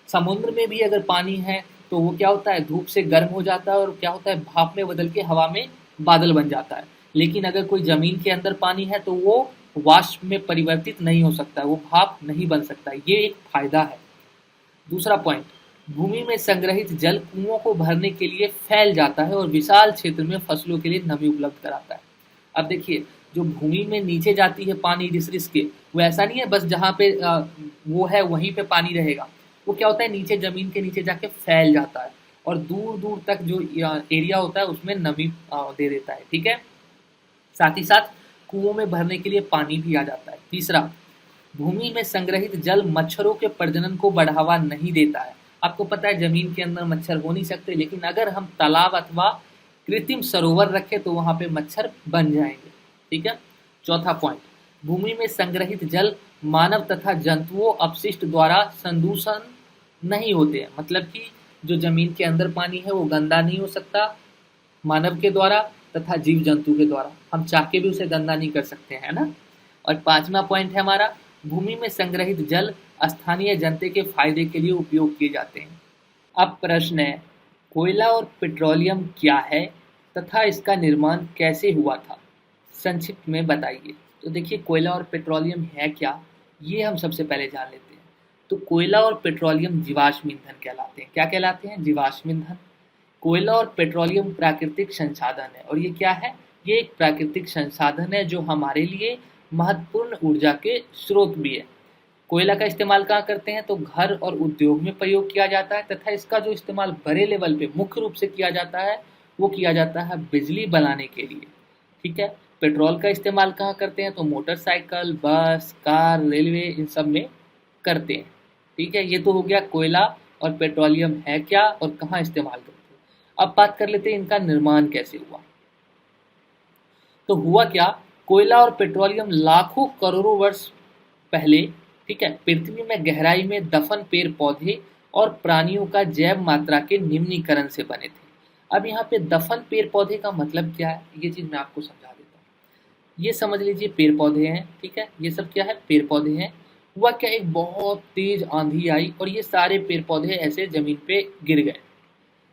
समुद्र में भी अगर पानी है तो वो क्या होता है, धूप से गर्म हो जाता है और क्या होता है, भाप में बदल के हवा में बादल बन जाता है। लेकिन अगर कोई जमीन के अंदर पानी है तो वो वाष्प में परिवर्तित नहीं हो सकता, वो भाप नहीं बन सकता। ये एक फायदा है। दूसरा पॉइंट, भूमि में संग्रहित जल कुओं को भरने के लिए फैल जाता है और विशाल क्षेत्र में फसलों के लिए नमी उपलब्ध कराता है। अब देखिए, जो भूमि में नीचे जाती है पानी रिस रिस के, वो ऐसा नहीं है बस जहाँ पे वो है वहीं पे पानी रहेगा। वो क्या होता है, नीचे जमीन के नीचे जाके फैल जाता है और दूर दूर तक जो एरिया होता है उसमें नमी दे देता है। ठीक है, साथ ही साथ कुओं में भरने के लिए पानी भी आ जाता है। तीसरा, भूमि में संग्रहित जल मच्छरों के प्रजनन को बढ़ावा नहीं देता है। आपको पता है जमीन के अंदर मच्छर हो नहीं सकते, लेकिन अगर हम तालाब अथवा कृत्रिम सरोवर रखें तो वहां पे मच्छर बन जाएंगे। ठीक है, चौथा पॉइंट, भूमि में संग्रहित जल मानव तथा जंतुओं अपशिष्ट द्वारा संदूषण नहीं होते हैं। मतलब कि जो जमीन के अंदर पानी है वो गंदा नहीं हो सकता मानव के द्वारा तथा जीव जंतु के द्वारा। हम चाह के भी उसे गंदा नहीं कर सकते हैं ना। और पांचवा पॉइंट है हमारा, भूमि में संग्रहित जल स्थानीय जनता के फायदे के लिए उपयोग किए जाते हैं। अब प्रश्न है, कोयला और पेट्रोलियम क्या है तथा इसका निर्माण कैसे हुआ था, संक्षिप्त में बताइए। तो देखिए, कोयला और पेट्रोलियम है क्या, ये हम सबसे पहले जान लेते हैं। तो कोयला और पेट्रोलियम जीवाश्म ईंधन कहलाते हैं। क्या कहलाते हैं, जीवाश्म ईंधन। कोयला और पेट्रोलियम प्राकृतिक संसाधन है और ये क्या है, ये एक प्राकृतिक संसाधन है जो हमारे लिए महत्वपूर्ण ऊर्जा के स्रोत भी है। कोयला का इस्तेमाल कहाँ करते हैं, तो घर और उद्योग में प्रयोग किया जाता है तथा इसका जो इस्तेमाल बड़े लेवल पे मुख्य रूप से किया जाता है वो किया जाता है बिजली बनाने के लिए। ठीक है, पेट्रोल का इस्तेमाल कहाँ करते हैं, तो मोटरसाइकिल, बस, कार, रेलवे, इन सब में करते हैं। ठीक है, ये तो हो गया कोयला और पेट्रोलियम है क्या और कहाँ इस्तेमाल करते हैं। अब बात कर लेते हैं इनका निर्माण कैसे हुआ। तो हुआ क्या, कोयला और पेट्रोलियम लाखों करोड़ों वर्ष पहले, ठीक है, पृथ्वी में गहराई में दफन पेड़ पौधे और प्राणियों का जैव मात्रा के निम्नीकरण से बने थे। अब यहाँ पे दफन पेड़ पौधे का मतलब क्या है, ये चीज मैं आपको समझा देता हूँ। ये समझ लीजिए पेड़ पौधे हैं, ठीक है, ये सब क्या है, पेड़ पौधे हैं। हुआ क्या, एक बहुत तेज आंधी आई और ये सारे पेड़ पौधे ऐसे जमीन पे गिर गए।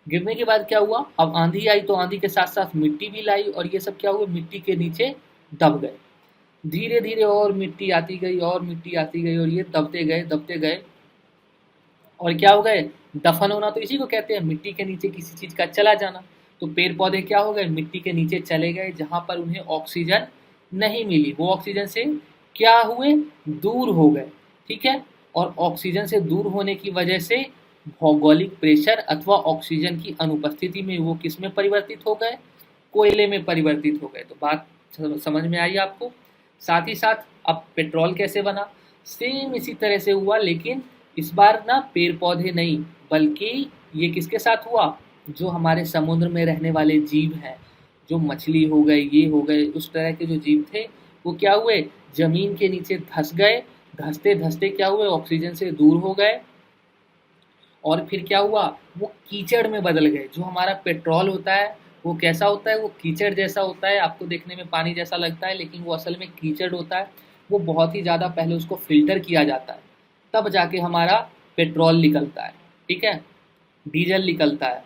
गिरने के बाद क्या हुआ, अब आंधी आई तो आंधी के साथ साथ मिट्टी भी लाई और ये सब क्या हुआ, मिट्टी के नीचे दब गए। धीरे धीरे और मिट्टी आती गई और मिट्टी आती गई और ये दबते गए और क्या हो गए, दफन होना तो इसी को कहते हैं, मिट्टी के नीचे किसी चीज का चला जाना। तो पेड़ पौधे क्या हो गए, मिट्टी के नीचे चले गए जहां पर उन्हें ऑक्सीजन नहीं मिली। वो ऑक्सीजन से क्या हुए, दूर हो गए। ठीक है, और ऑक्सीजन से दूर होने की वजह से भौगोलिक प्रेशर अथवा ऑक्सीजन की अनुपस्थिति में वो किस में परिवर्तित हो गए, कोयले में परिवर्तित हो गए। तो बात समझ में आई आपको। साथ ही साथ अब पेट्रोल कैसे बना, सेम इसी तरह से हुआ, लेकिन इस बार ना पेड़ पौधे नहीं बल्कि ये किसके साथ हुआ, जो हमारे समुद्र में रहने वाले जीव हैं, जो मछली हो गए, ये हो गए, उस तरह के जो जीव थे वो क्या हुए, जमीन के नीचे धंस गए। धंसते धंसते क्या हुए, ऑक्सीजन से दूर हो गए और फिर क्या हुआ, वो कीचड़ में बदल गए। जो हमारा पेट्रोल होता है वो कैसा होता है, वो कीचड़ जैसा होता है, आपको देखने में पानी जैसा लगता है लेकिन वो असल में कीचड़ होता है। वो बहुत ही ज़्यादा पहले उसको फिल्टर किया जाता है, तब जाके हमारा पेट्रोल निकलता है। ठीक है, डीजल निकलता है,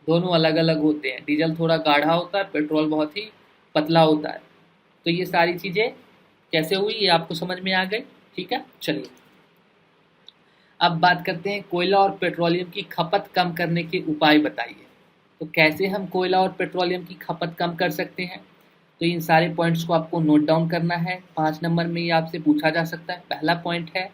दोनों अलग अलग होते हैं। डीजल थोड़ा गाढ़ा होता है, पेट्रोल बहुत ही पतला होता है। तो ये सारी चीज़ें कैसे हुई ये आपको समझ में आ गई। ठीक है, चलिए अब बात करते हैं कोयला और पेट्रोलियम की खपत कम करने के उपाय बताइए। तो कैसे हम कोयला और पेट्रोलियम की खपत कम कर सकते हैं, तो इन सारे पॉइंट्स को आपको नोट डाउन करना है। 5 नंबर में ये आपसे पूछा जा सकता है। पहला पॉइंट है,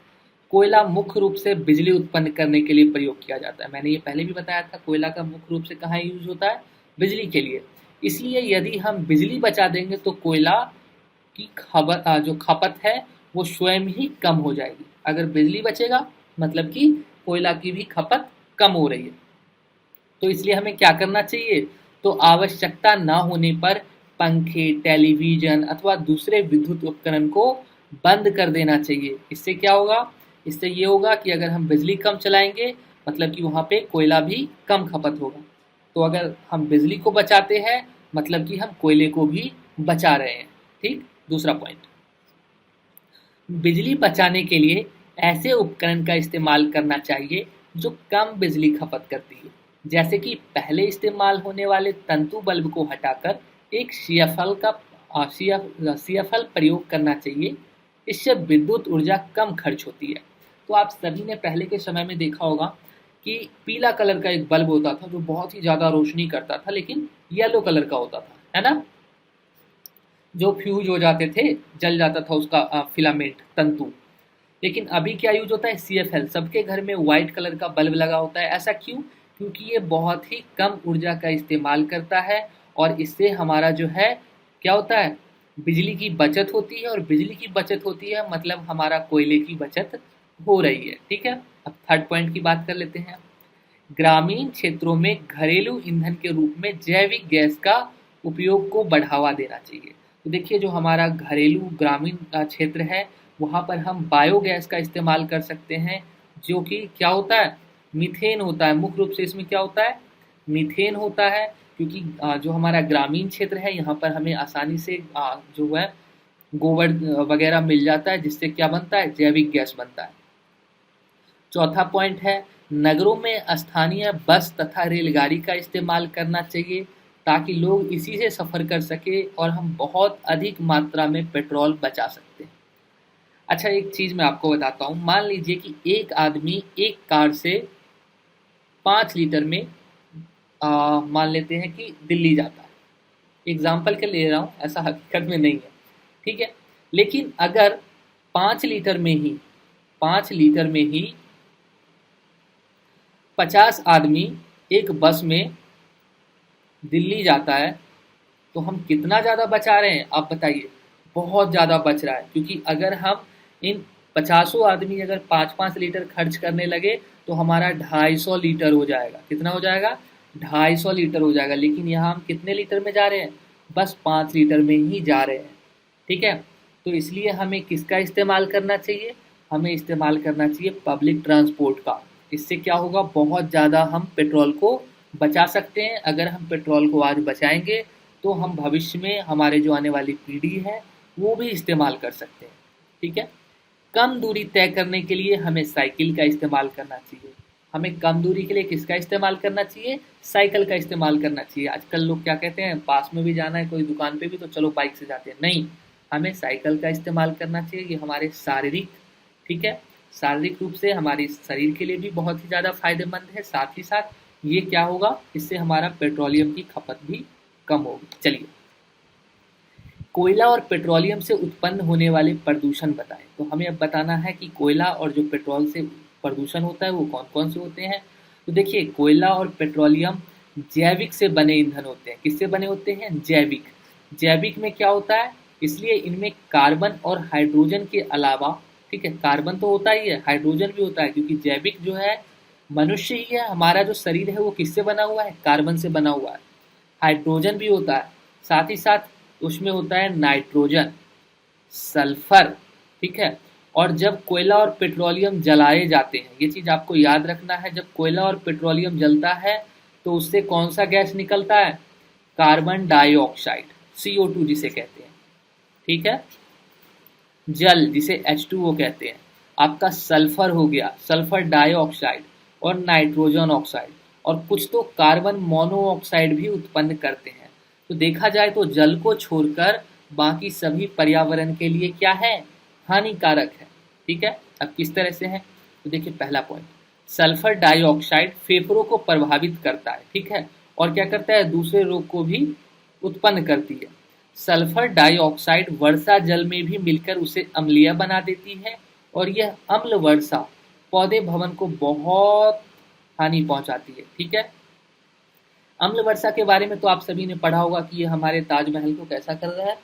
कोयला मुख्य रूप से बिजली उत्पन्न करने के लिए प्रयोग किया जाता है। मैंने ये पहले भी बताया था, कोयला का मुख्य रूप से कहाँ यूज होता है, बिजली के लिए। इसलिए यदि हम बिजली बचा देंगे तो कोयला की जो खपत है वो स्वयं ही कम हो जाएगी। अगर बिजली बचेगा मतलब कि कोयला की भी खपत कम हो रही है। तो इसलिए हमें क्या करना चाहिए, तो आवश्यकता ना होने पर पंखे, टेलीविजन अथवा दूसरे विद्युत उपकरण को बंद कर देना चाहिए। इससे क्या होगा, इससे ये होगा कि अगर हम बिजली कम चलाएंगे मतलब कि वहाँ पे कोयला भी कम खपत होगा। तो अगर हम बिजली को बचाते हैं मतलब कि हम कोयले को भी बचा रहे हैं। ठीक, दूसरा पॉइंट, बिजली बचाने के लिए ऐसे उपकरण का इस्तेमाल करना चाहिए जो कम बिजली खपत करती है। जैसे कि पहले इस्तेमाल होने वाले तंतु बल्ब को हटाकर एक सीएफएल प्रयोग करना चाहिए। इससे विद्युत ऊर्जा कम खर्च होती है। तो आप सभी ने पहले के समय में देखा होगा कि पीला कलर का एक बल्ब होता था जो बहुत ही ज़्यादा रोशनी करता था, लेकिन येलो कलर का होता था, है ना, जो फ्यूज हो जाते थे, जल जाता था उसका फिलामेंट तंतु। लेकिन अभी क्या यूज होता है, सीएफएल। सबके घर में वाइट कलर का बल्ब लगा होता है। ऐसा क्यों, क्योंकि ये बहुत ही कम ऊर्जा का इस्तेमाल करता है और इससे हमारा जो है क्या होता है, बिजली की बचत होती है। और बिजली की बचत होती है मतलब हमारा कोयले की बचत हो रही है। ठीक है, अब थर्ड पॉइंट की बात कर लेते हैं। ग्रामीण क्षेत्रों में घरेलू ईंधन के रूप में जैविक गैस का उपयोग को बढ़ावा देना चाहिए। तो देखिए, जो हमारा घरेलू ग्रामीण क्षेत्र है वहाँ पर हम बायोगैस का इस्तेमाल कर सकते हैं, जो कि क्या होता है, मीथेन होता है। मुख्य रूप से इसमें क्या होता है, मीथेन होता है। क्योंकि जो हमारा ग्रामीण क्षेत्र है यहाँ पर हमें आसानी से जो है गोबर वगैरह मिल जाता है, जिससे क्या बनता है, जैविक गैस बनता है। चौथा पॉइंट है, नगरों में स्थानीय बस तथा रेलगाड़ी का इस्तेमाल करना चाहिए ताकि लोग इसी से सफ़र कर सके और हम बहुत अधिक मात्रा में पेट्रोल बचा सकते हैं। अच्छा, एक चीज़ मैं आपको बताता हूँ। मान लीजिए कि एक आदमी एक कार से 5 लीटर में मान लेते हैं कि दिल्ली जाता है। एग्जाम्पल के ले रहा हूँ, ऐसा हकीकत में नहीं है। ठीक है, लेकिन अगर 5 लीटर में ही 5 लीटर में ही 50 आदमी एक बस में दिल्ली जाता है तो हम कितना ज़्यादा बचा रहे हैं, आप बताइए। बहुत ज़्यादा बच रहा है, क्योंकि अगर हम इन 50 आदमी अगर 5-5 लीटर खर्च करने लगे तो हमारा 250 लीटर हो जाएगा। कितना हो जाएगा, 250 लीटर हो जाएगा। लेकिन यहाँ हम कितने लीटर में जा रहे हैं, बस 5 लीटर में ही जा रहे हैं। ठीक है, तो इसलिए हमें किसका इस्तेमाल करना चाहिए, हमें इस्तेमाल करना चाहिए पब्लिक ट्रांसपोर्ट का। इससे क्या होगा, बहुत ज़्यादा हम पेट्रोल को बचा सकते हैं। अगर हम पेट्रोल को आज बचाएंगे तो हम भविष्य में हमारे जो आने वाली पीढ़ी है वो भी इस्तेमाल कर सकते हैं। ठीक है, कम दूरी तय करने के लिए हमें साइकिल का इस्तेमाल करना चाहिए। हमें कम दूरी के लिए किसका इस्तेमाल करना चाहिए, साइकिल का इस्तेमाल करना चाहिए। आजकल लोग क्या कहते हैं, पास में भी जाना है कोई दुकान पे भी तो चलो बाइक से जाते हैं। नहीं, हमें साइकिल का इस्तेमाल करना चाहिए। ये हमारे शारीरिक, ठीक है, शारीरिक रूप से हमारे शरीर के लिए भी बहुत ही ज़्यादा फायदेमंद है। साथ ही साथ ये क्या होगा, इससे हमारा पेट्रोलियम की खपत भी कम होगी। चलिए, कोयला और पेट्रोलियम से उत्पन्न होने वाले प्रदूषण बताएं। तो हमें अब बताना है कि कोयला और जो पेट्रोल से प्रदूषण होता है वो कौन कौन से होते हैं। तो देखिए, कोयला और पेट्रोलियम जैविक से बने ईंधन होते हैं। किससे बने होते हैं, जैविक। जैविक में क्या होता है, इसलिए इनमें कार्बन और हाइड्रोजन के अलावा, ठीक है, कार्बन तो होता ही है, हाइड्रोजन भी होता है, क्योंकि जैविक जो है मनुष्य ही है, हमारा जो शरीर है वो किससे बना हुआ है, कार्बन से बना हुआ है। हाइड्रोजन भी होता है, साथ ही साथ उसमें होता है नाइट्रोजन, सल्फर। ठीक है, और जब कोयला और पेट्रोलियम जलाए जाते हैं, ये चीज़ आपको याद रखना है, जब कोयला और पेट्रोलियम जलता है तो उससे कौन सा गैस निकलता है, कार्बन डाइऑक्साइड CO2 जिसे कहते हैं, ठीक है। जल जिसे H2O कहते हैं, आपका सल्फर हो गया, सल्फर डाइऑक्साइड और नाइट्रोजन ऑक्साइड, और कुछ तो कार्बन मोनोऑक्साइड भी उत्पन्न करते हैं। तो देखा जाए तो जल को छोड़कर बाकी सभी पर्यावरण के लिए क्या है, हानिकारक है, ठीक है। अब किस तरह से है, तो देखिए पहला पॉइंट, सल्फर डाइऑक्साइड फेफड़ों को प्रभावित करता है, ठीक है, और क्या करता है, दूसरे रोग को भी उत्पन्न करती है। सल्फर डाइऑक्साइड वर्षा जल में भी मिलकर उसे अम्लीय बना देती है, और यह अम्ल वर्षा पौधे भवन को बहुत हानि पहुंचाती है, ठीक है। अम्ल वर्षा के बारे में तो आप सभी ने पढ़ा होगा कि ये हमारे ताजमहल को कैसा कर रहा है,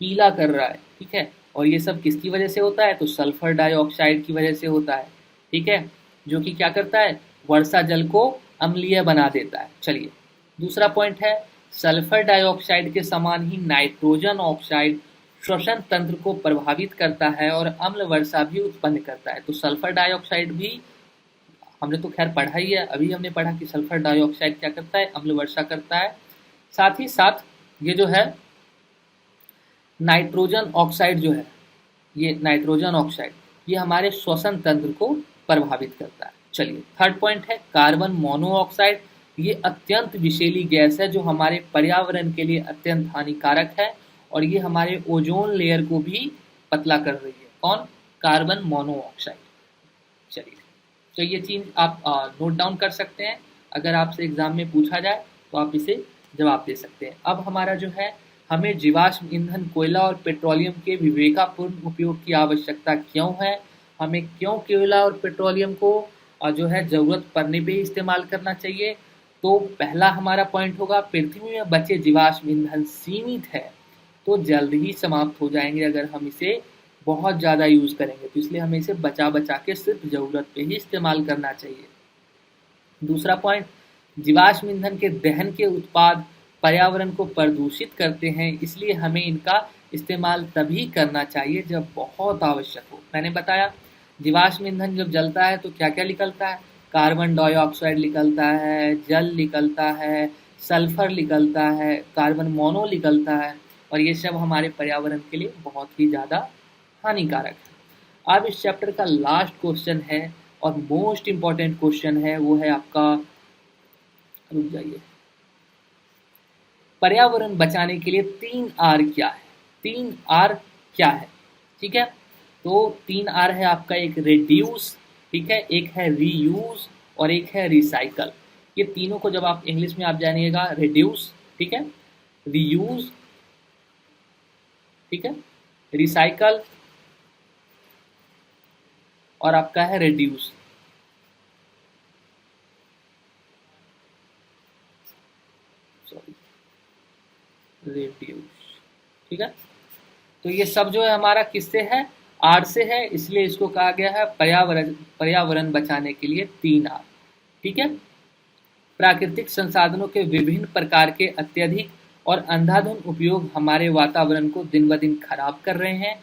पीला कर रहा है, ठीक है। और ये सब किसकी वजह से होता है, तो सल्फर डाइऑक्साइड की वजह से होता है, ठीक है, जो कि क्या करता है, वर्षा जल को अम्लीय बना देता है। चलिए दूसरा पॉइंट है, सल्फर डाइऑक्साइड के समान ही नाइट्रोजन ऑक्साइड श्वसन तंत्र को प्रभावित करता है और अम्ल वर्षा भी उत्पन्न करता है। तो सल्फर डाइऑक्साइड भी हमने तो खैर पढ़ा ही है, अभी हमने पढ़ा कि सल्फर डाइऑक्साइड क्या करता है, अम्ल वर्षा करता है। साथ ही साथ ये जो है नाइट्रोजन ऑक्साइड जो है, ये नाइट्रोजन ऑक्साइड ये हमारे श्वसन तंत्र को प्रभावित करता है। चलिए थर्ड पॉइंट है कार्बन मोनोऑक्साइड, ये अत्यंत विषैली गैस है जो हमारे पर्यावरण के लिए अत्यंत हानिकारक है, और ये हमारे ओजोन लेयर को भी पतला कर रही है। कौन, कार्बन मोनोऑक्साइड। चलिए तो ये चीज़ आप नोट डाउन कर सकते हैं, अगर आपसे एग्जाम में पूछा जाए तो आप इसे जवाब दे सकते हैं। अब हमारा जो है, हमें जीवाश्म ईंधन कोयला और पेट्रोलियम के विवेकपूर्ण उपयोग की आवश्यकता क्यों है, हमें क्यों कोयला और पेट्रोलियम को जो है ज़रूरत पड़ने पे ही इस्तेमाल करना चाहिए। तो पहला हमारा पॉइंट होगा, पृथ्वी में बचे जीवाश्म ईंधन सीमित है, तो जल्द ही समाप्त हो जाएंगे अगर हम इसे बहुत ज़्यादा यूज़ करेंगे, तो इसलिए हमें इसे बचा बचा के सिर्फ ज़रूरत पे ही इस्तेमाल करना चाहिए। दूसरा पॉइंट, जीवाश्म ईंधन के दहन के उत्पाद पर्यावरण को प्रदूषित करते हैं, इसलिए हमें इनका इस्तेमाल तभी करना चाहिए जब बहुत आवश्यक हो। मैंने बताया जीवाश्म ईंधन जब जलता है तो क्या क्या निकलता है, कार्बन डाइऑक्साइड निकलता है, जल निकलता है, सल्फर निकलता है, कार्बन मोनो निकलता है, और ये सब हमारे पर्यावरण के लिए बहुत ही ज़्यादा हानिकारक है। अब इस चैप्टर का लास्ट क्वेश्चन है और मोस्ट इम्पॉर्टेंट क्वेश्चन है, वो है आपका, रुक जाइए, पर्यावरण बचाने के लिए 3R क्या है, 3R क्या है, ठीक है। तो 3R है आपका, एक रिड्यूस, ठीक है, एक है रीयूज और एक है रिसाइकल। ये तीनों को जब आप इंग्लिश में आप जानिएगा, रिड्यूस, ठीक है, रीयूज, ठीक है, रिसाइकल और आपका है रिड्यूस। रिड्यूस, ठीक है। तो ये सब जो है हमारा किससे है, आर से है, इसलिए इसको कहा गया है पर्यावरण बचाने के लिए 3R, ठीक है। प्राकृतिक संसाधनों के विभिन्न प्रकार के अत्यधिक और अंधाधुंध उपयोग हमारे वातावरण को दिन ब दिन खराब कर रहे हैं।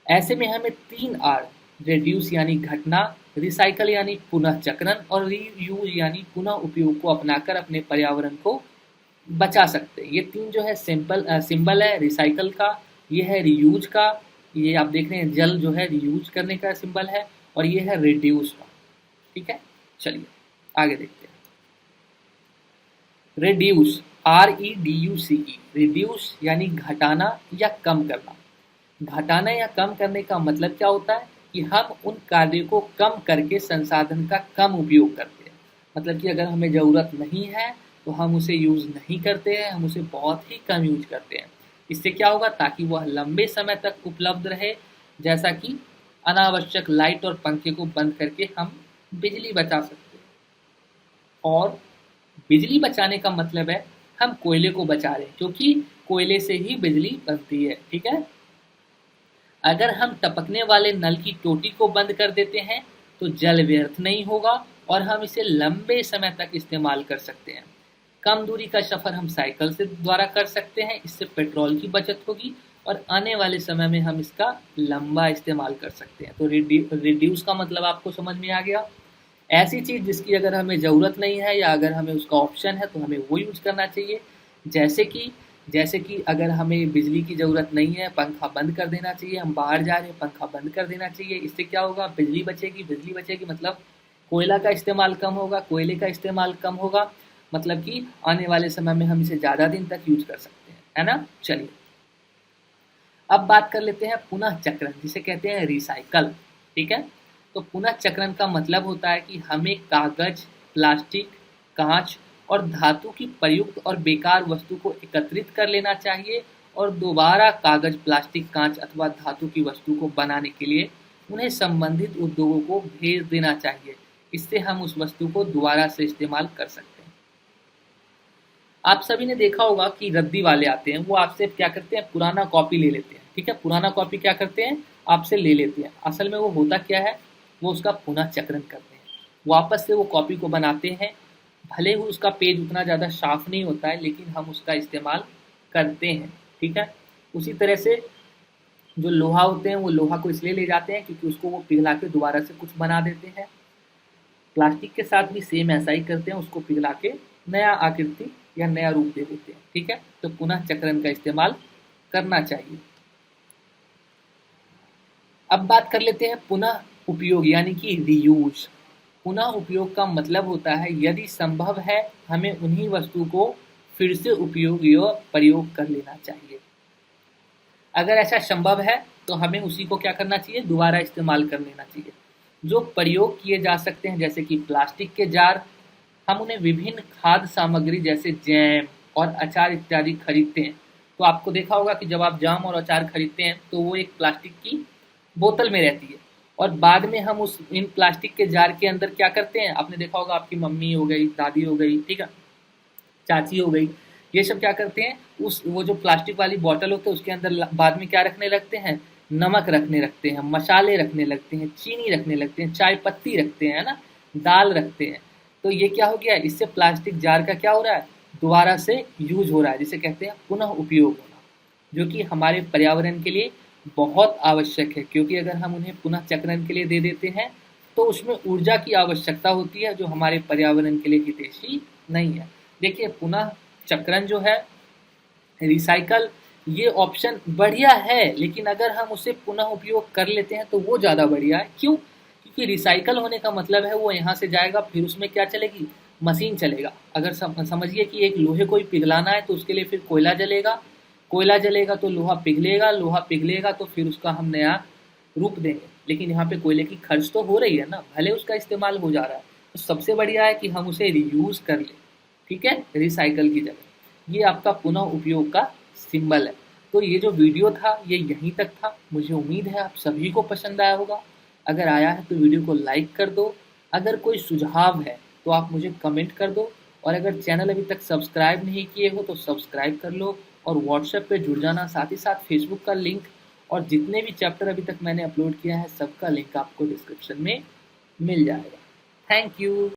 ऐसे में हमें 3R, रिड्यूस यानी घटना, रिसाइकल यानी पुनः चक्रण और रीयूज यानी पुनः उपयोग को अपनाकर अपने पर्यावरण को बचा सकते हैं। ये तीन जो है सिंबल है रिसाइकल का, ये है रीयूज का, ये आप देख रहे हैं जल जो है रीयूज करने का सिंबल है, और ये है रिड्यूस का, ठीक है। चलिए आगे देखते हैं। रिड्यूस, REDUCE, रिड्यूस यानी घटाना या कम करना। घटाना या कम करने का मतलब क्या होता है कि हम उन कार्यों को कम करके संसाधन का कम उपयोग करते हैं। मतलब कि अगर हमें ज़रूरत नहीं है तो हम उसे यूज़ नहीं करते हैं, हम उसे बहुत ही कम यूज करते हैं। इससे क्या होगा, ताकि वह लंबे समय तक उपलब्ध रहे, जैसा कि अनावश्यक लाइट और पंखे को बंद करके हम बिजली बचा सकते हैं। और बिजली बचाने का मतलब है हम कोयले को बचा रहे हैं, क्योंकि कोयले से ही बिजली बनती है, ठीक है। अगर हम टपकने वाले नल की टोटी को बंद कर देते हैं तो जल व्यर्थ नहीं होगा और हम इसे लंबे समय तक इस्तेमाल कर सकते हैं। कम दूरी का सफ़र हम साइकिल से द्वारा कर सकते हैं, इससे पेट्रोल की बचत होगी और आने वाले समय में हम इसका लंबा इस्तेमाल कर सकते हैं। तो रिड्यूस का मतलब आपको समझ में आ गया। ऐसी चीज़ जिसकी अगर हमें ज़रूरत नहीं है या अगर हमें उसका ऑप्शन है तो हमें वो यूज करना चाहिए। जैसे कि अगर हमें बिजली की ज़रूरत नहीं है, पंखा बंद कर देना चाहिए, हम बाहर जा रहे हैं पंखा बंद कर देना चाहिए। इससे क्या होगा, बिजली बचेगी मतलब कोयला का इस्तेमाल कम होगा, कोयले का इस्तेमाल कम होगा, मतलब कि आने वाले समय में हम इसे ज़्यादा दिन तक यूज कर सकते हैं, है ना। चलिए अब बात कर लेते हैं पुनः चक्रण, जिसे कहते हैं रिसाइकल। ठीक है, तो पुनः चक्रण का मतलब होता है कि हमें कागज, प्लास्टिक, कांच और धातु की प्रयुक्त और बेकार वस्तु को एकत्रित कर लेना चाहिए और दोबारा कागज, प्लास्टिक, कांच अथवा धातु की वस्तु को बनाने के लिए उन्हें संबंधित उद्योगों को भेज देना चाहिए। इससे हम उस वस्तु को दोबारा से इस्तेमाल कर सकते हैं। आप सभी ने देखा होगा कि रद्दी वाले आते हैं, वो आपसे क्या करते हैं, पुराना कॉपी ले लेते हैं। ठीक है, पुराना कॉपी क्या करते हैं, आपसे ले लेते हैं। असल में वो होता क्या है, वो उसका पुनः चक्रण करते हैं, वापस से वो कॉपी को बनाते हैं। भले ही उसका पेज उतना ज़्यादा साफ नहीं होता है, लेकिन हम उसका इस्तेमाल करते हैं। ठीक है, उसी तरह से जो लोहा होते हैं, वो लोहा को इसलिए ले जाते हैं क्योंकि उसको वो पिघला के दोबारा से कुछ बना देते हैं। प्लास्टिक के साथ भी सेम ऐसा ही करते हैं, उसको पिघला के नया आकृति या नया रूप दे देते हैं। ठीक है, तो पुनः चक्रण का इस्तेमाल करना चाहिए। अब बात कर लेते हैं पुनः उपयोग यानी कि रीयूज। पुनः उपयोग का मतलब होता है यदि संभव है हमें उन्हीं वस्तु को फिर से उपयोग या प्रयोग कर लेना चाहिए। अगर ऐसा संभव है तो हमें उसी को क्या करना चाहिए, दोबारा इस्तेमाल कर लेना चाहिए। जो प्रयोग किए जा सकते हैं जैसे कि प्लास्टिक के जार, हम उन्हें विभिन्न खाद्य सामग्री जैसे जैम और अचार इत्यादि खरीदते हैं। तो आपको देखा होगा कि जब आप जाम और अचार खरीदते हैं तो वो एक प्लास्टिक की बोतल में रहती है और बाद में हम उस इन प्लास्टिक के जार के अंदर क्या करते हैं, आपने देखा होगा आपकी मम्मी हो गई, दादी हो गई, ठीक है, चाची हो गई, ये सब क्या करते हैं, उस वो जो प्लास्टिक वाली बोतल होते है उसके अंदर बाद में क्या रखने लगते हैं, नमक रखने लगते हैं, मसाले रखने लगते हैं, चीनी रखने लगते हैं, चाय पत्ती रखते हैं, है ना, दाल रखते हैं। तो ये क्या हो गया, इससे प्लास्टिक जार का क्या हो रहा है, दोबारा से यूज हो रहा है, जिसे कहते हैं पुनः उपयोग होना, जो कि हमारे पर्यावरण के लिए बहुत आवश्यक है। क्योंकि अगर हम उन्हें पुनः चक्रण के लिए दे देते हैं तो उसमें ऊर्जा की आवश्यकता होती है जो हमारे पर्यावरण के लिए हितैषी नहीं है। देखिए पुनः चक्रण जो है, रिसाइकल, ये ऑप्शन बढ़िया है, लेकिन अगर हम उसे पुनः उपयोग कर लेते हैं तो वो ज़्यादा बढ़िया है। क्यों, क्योंकि रिसाइकल होने का मतलब है वो यहाँ से जाएगा, फिर उसमें क्या चलेगी, मशीन चलेगा। अगर समझिए कि एक लोहे को ही पिघलाना है तो उसके लिए फिर कोयला जलेगा, कोयला जलेगा तो लोहा पिघलेगा, लोहा पिघलेगा तो फिर उसका हम नया रूप देंगे। लेकिन यहाँ पे कोयले की खर्च तो हो रही है ना, भले उसका इस्तेमाल हो जा रहा है, तो सबसे बढ़िया है कि हम उसे रीयूज कर लें। ठीक है, रिसाइकल की जगह। ये आपका पुनः उपयोग का सिंबल है। तो ये जो वीडियो था ये यहीं तक था। मुझे उम्मीद है आप सभी को पसंद आया होगा। अगर आया है तो वीडियो को लाइक कर दो। अगर कोई सुझाव है तो आप मुझे कमेंट कर दो, और अगर चैनल अभी तक सब्सक्राइब नहीं किए हो तो सब्सक्राइब कर लो और व्हाट्सएप पे जुड़ जाना। साथ ही साथ फेसबुक का लिंक और जितने भी चैप्टर अभी तक मैंने अपलोड किया है सबका लिंक आपको डिस्क्रिप्शन में मिल जाएगा। Thank you.